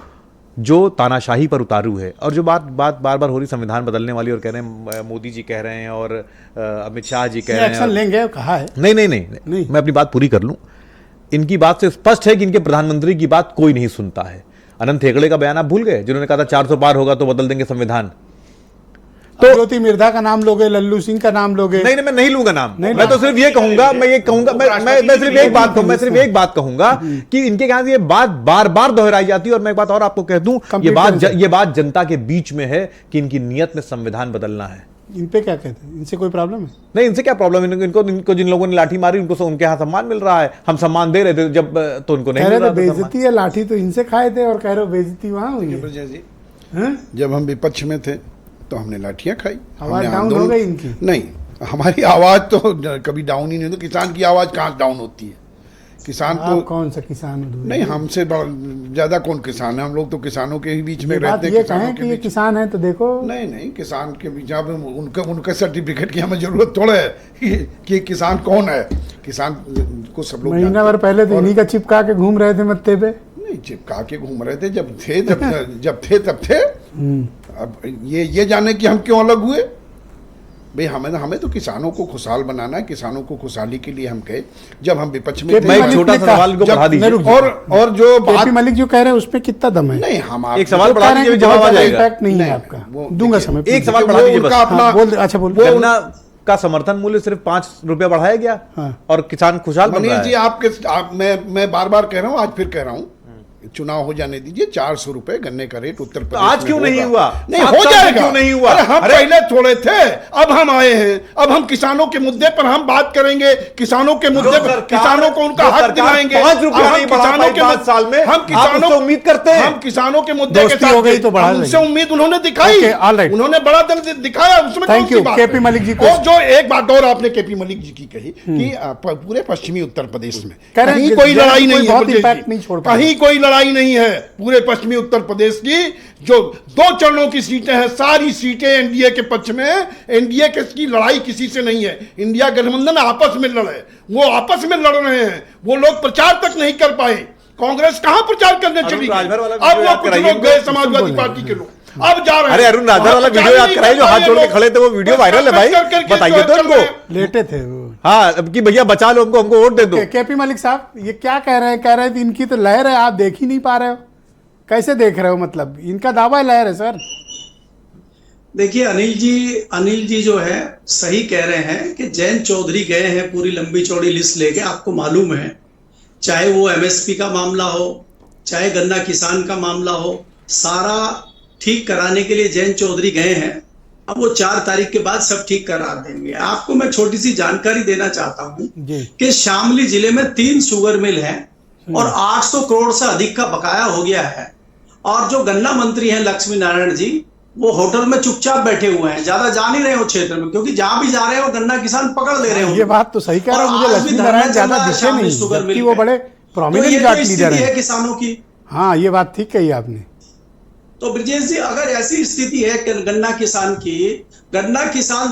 जो तानाशाही पर उतारू है, और जो बात बार बार हो रही संविधान बदलने वाली, और कह रहे हैं मोदी जी कह रहे हैं और अमित शाह जी कह रहे हैं, एक्शन लेंगे कहा है। नहीं, मैं अपनी बात पूरी कर लूं। इनकी बात से स्पष्ट है कि इनके प्रधानमंत्री की बात कोई नहीं सुनता है। अनंत हेगड़े का बयान आप भूल गए, जिन्होंने कहा था 400 पार होगा तो बदल देंगे संविधान। तो ज्योति मिर्धा का नाम लोगे, लल्लू सिंह का नाम लोगे? नहीं, मैं नहीं लूंगा नाम। मैं तो सिर्फ ये कहूंगा, मैं सिर्फ एक बात कहूंगा कि इनके यहाँ से ये बात बार बार दोहराई जाती है। और मैं एक बात और आपको कह दूं, ये बात जनता के बीच में है कि इनकी नियत में संविधान बदलना है। इन पे क्या कहते हैं? इनसे कोई प्रॉब्लम है? नहीं, इनसे क्या प्रॉब्लम है? इनको जिन लोगों ने लाठी मारी, उनको उनके यहाँ सम्मान मिल रहा है। हम सम्मान दे रहे थे जब, तो उनको नहीं मिल रहा था। बेइज्जती है, लाठी तो इनसे खाए थे, और कह रहे हो बेइज्जती वहां हुई है। जब हम विपक्ष में थे तो हमने लाठियां खाई। आवाज डाउन हो गई इनकी? नहीं, हमारी आवाज तो कभी डाउन ही नहीं होती। किसान की आवाज कहाँ डाउन होती है? किसान तो कौन सा किसान? नहीं, हमसे ज्यादा कौन किसान है? हम लोग तो किसानों के ही बीच में रहते हैं। ये कहें कि ये किसान है तो देखो। नहीं, किसान के बीच उनका सर्टिफिकेट की हमें जरूरत थोड़ा है कि किसान कौन है। किसान को सब लोग महीना भर पहले तो इन्हीं का चिपका के घूम रहे थे मत्थे पे। नहीं, चिपका के घूम रहे थे जब थे तब थे। अब ये जाने कि हम क्यों अलग हुए भाई? हमें तो किसानों को खुशहाल बनाना है। किसानों को खुशहाली के लिए हम कहे, जब हम विपक्ष में थे। मैं एक छोटा सा सवाल को बढ़ा दीजिए। और जो बात मलिक जो कह रहे हैं उसमें कितना दम है? नहीं, हम एक सवाल बढ़ा दीजिए, जवाब आ जाएगा। इम्पैक्ट नहीं है आपका, दूंगा समय। एक सवाल बढ़ा दीजिए बस। अच्छा बोल। गन्ना का समर्थन मूल्य सिर्फ 5 रुपया बढ़ाया गया, और किसान खुशहाल बन रहा है। जी, मैं बार बार कह रहा हूँ, आज फिर कह रहा हूँ, चुनाव हो जाने दीजिए। 400 रुपए गन्ने का रेट उत्तर प्रदेश आज क्यों नहीं हुआ? नहीं हो जाएगा, क्यों नहीं हुआ? अरे हम पहले थोड़े थे, अब हम आए हैं। अब हम किसानों के मुद्दे पर हम बात करेंगे। किसानों के मुद्दे पर किसानों को उनका हक दिलाएंगे। 5 रुपया नहीं बढ़ा पाई 5 साल में, हम किसानों से उम्मीद करते हैं। हम किसानों के मुद्दे के साथ हो गई तो बढ़ा उनसे उम्मीद उन्होंने दिखाई। उन्होंने बड़ा दर्द दिखाया, उसमें thank you KP Malik ji को। जो एक बात और आपने केपी मलिक जी की कही कि पूरे पश्चिमी उत्तर प्रदेश में कहीं कोई लड़ाई नहीं है, कहीं कोई लड़ाई नहीं है। पूरे पश्चिमी उत्तर प्रदेश की जो 2 चरणों की सीटें हैं, सारी सीटें एनडीए के पक्ष में। एनडीए की लड़ाई किसी से नहीं है। इंडिया गठबंधन आपस में लड़े, वो आपस में लड़ रहे हैं। वो लोग प्रचार तक नहीं कर पाए। कांग्रेस कहां प्रचार करने चली गई? अब वो कुछ लोग गए समाजवादी पार्टी के लोग, अब जा रहे हैं। अरे अरुण राजभर वाला वीडियो याद कराइए, जो हाथ जोड़ के खड़े थे, वो वीडियो वायरल है भाई, बताइए तो उनको। लेटे थे वो। हाँ, अब कि भैया बचा लो हमको वोट दे दो। केपी मलिक साहब ये क्या कह रहे हैं? कह रहे थे इनकी तो लहर है, आप देख ही नहीं पा रहे हो। कैसे देख रहे हो? मतलब इनका दावा लहर है सर। देखिए अनिल जी जो है सही कह रहे हैं कि जयंत चौधरी गए हैं पूरी लंबी चौड़ी लिस्ट लेके। आपको मालूम है, चाहे वो एमएसपी का मामला हो, चाहे गन्ना किसान का मामला हो, सारा ठीक कराने के लिए जयंत चौधरी गए हैं। अब वो 4 तारीख के बाद सब ठीक करा देंगे। आपको मैं छोटी सी जानकारी देना चाहता हूं कि शामली जिले में 3 शुगर मिल है और 800 करोड़ से अधिक का बकाया हो गया है। और जो गन्ना मंत्री हैं लक्ष्मी नारायण जी, वो होटल में चुपचाप बैठे हुए हैं, ज्यादा जा नहीं रहे हो क्षेत्र में, क्योंकि जहां भी जा रहे हो गन्ना किसान पकड़ ले रहे हो। ये बात तो सही कह रहा हूं, मुझे लक्ष्मी नारायण ज्यादा दिखे नहीं, जबकि वो बड़े प्रोमिनेंट जाट लीडर हैं किसानों की। हाँ, ये बात ठीक कही आपने। तो ब्रजेश जी, अगर ऐसी स्थिति है कि गन्ना किसान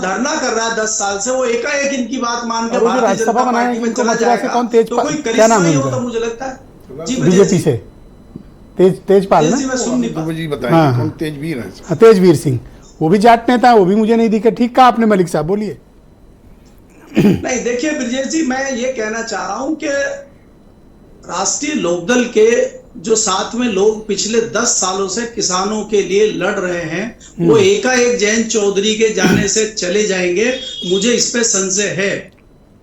धरना कर रहा है 10 साल से, वो एकाएक इनकी बात मान के भारतीय जनता पार्टी में चला जाएगा, तो कोई करिश्मा ही होता मुझे लगता है। जी बीजेपी से तेजपाल ना, तेजवीर सिंह, वो भी जाट नेता, वो भी मुझे नहीं दिखे। ठीक कहा आपने मलिक साहब, बोलिए। नहीं, देखिए ब्रजेश जी, मैं ये कहना चाह रहा हूं कि राष्ट्रीय लोकदल के जो साथ में लोग पिछले 10 सालों से किसानों के लिए लड़ रहे हैं, वो एकाएक जयंत चौधरी के जाने से चले जाएंगे, मुझे इस पे संशय है।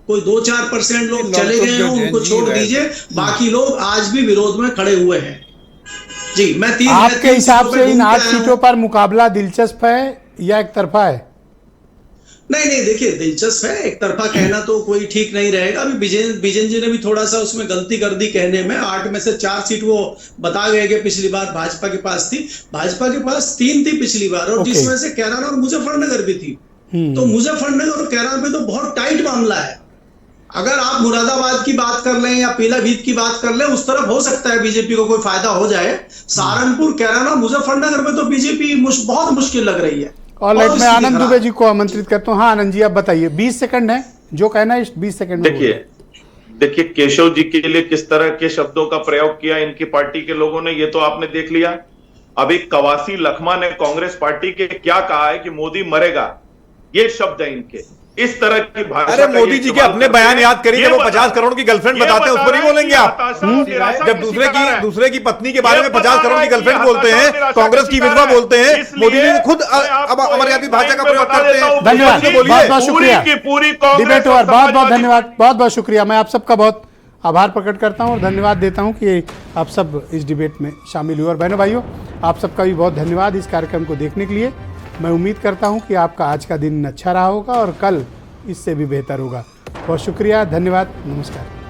कोई 2-4% लोग चले गए हैं, उनको छोड़ दीजिए, बाकी लोग आज भी विरोध में खड़े हुए हैं। जी, मैं आपके हिसाब से इन 8 सीटों पर मुकाबला दिलचस्प है या एक तरफा है? नहीं नहीं, देखिए दिलचस्प है, एक तरफा कहना तो कोई ठीक नहीं रहेगा। अभी बिजेन जी ने भी थोड़ा सा उसमें गलती कर दी कहने में। 8 में से 4 सीट वो बता गए कि पिछली बार भाजपा के पास थी। भाजपा के पास 3 थी पिछली बार, और जिसमें से कैराना और मुजफ्फरनगर भी थी। तो मुजफ्फरनगर और कैराना पे तो बहुत टाइट मामला है। अगर आप मुरादाबाद की बात कर लें या पीलीभीत की बात कर लें, उस तरफ हो सकता है बीजेपी को कोई फायदा हो जाए। सहारनपुर, कैराना, मुजफ्फरनगर में तो बीजेपी बहुत मुश्किल लग रही है। और मैं आनंद दुबे जी को आमंत्रित करता हूँ। हाँ आनंद जी, आप बताइए, 20 सेकंड है, जो कहना है 20 सेकंड में। देखिए केशव जी के लिए किस तरह के शब्दों का प्रयोग किया इनकी पार्टी के लोगों ने, ये तो आपने देख लिया। अभी कवासी लखमा ने कांग्रेस पार्टी के क्या कहा है कि मोदी मरेगा, ये शब्द है इनके। इस तरह की भाषा। अरे मोदी जी के अपने बयान याद करिए, वो 50 करोड़ की गर्लफ्रेंड बताते हैं, उस पर ही बोलेंगे आप। जब दूसरे की पत्नी के बारे में 50 करोड़ की गर्लफ्रेंड बोलते हैं, कांग्रेस की विधवा बोलते हैं, मोदी जी खुद अमर्यादित भाषा का प्रयोग करते हैं। धन्यवाद, बहुत बहुत शुक्रिया। डिबेट ओवर, बहुत बहुत धन्यवाद, बहुत बहुत शुक्रिया। मैं आप सबका बहुत आभार प्रकट करता हूं और धन्यवाद देता हूं कि आप सब इस डिबेट में शामिल हुए। और बहनों भाइयों, आप सबका भी बहुत धन्यवाद इस कार्यक्रम को देखने के लिए। मैं उम्मीद करता हूं कि आपका आज का दिन अच्छा रहा होगा और कल इससे भी बेहतर होगा। बहुत शुक्रिया, धन्यवाद, नमस्कार।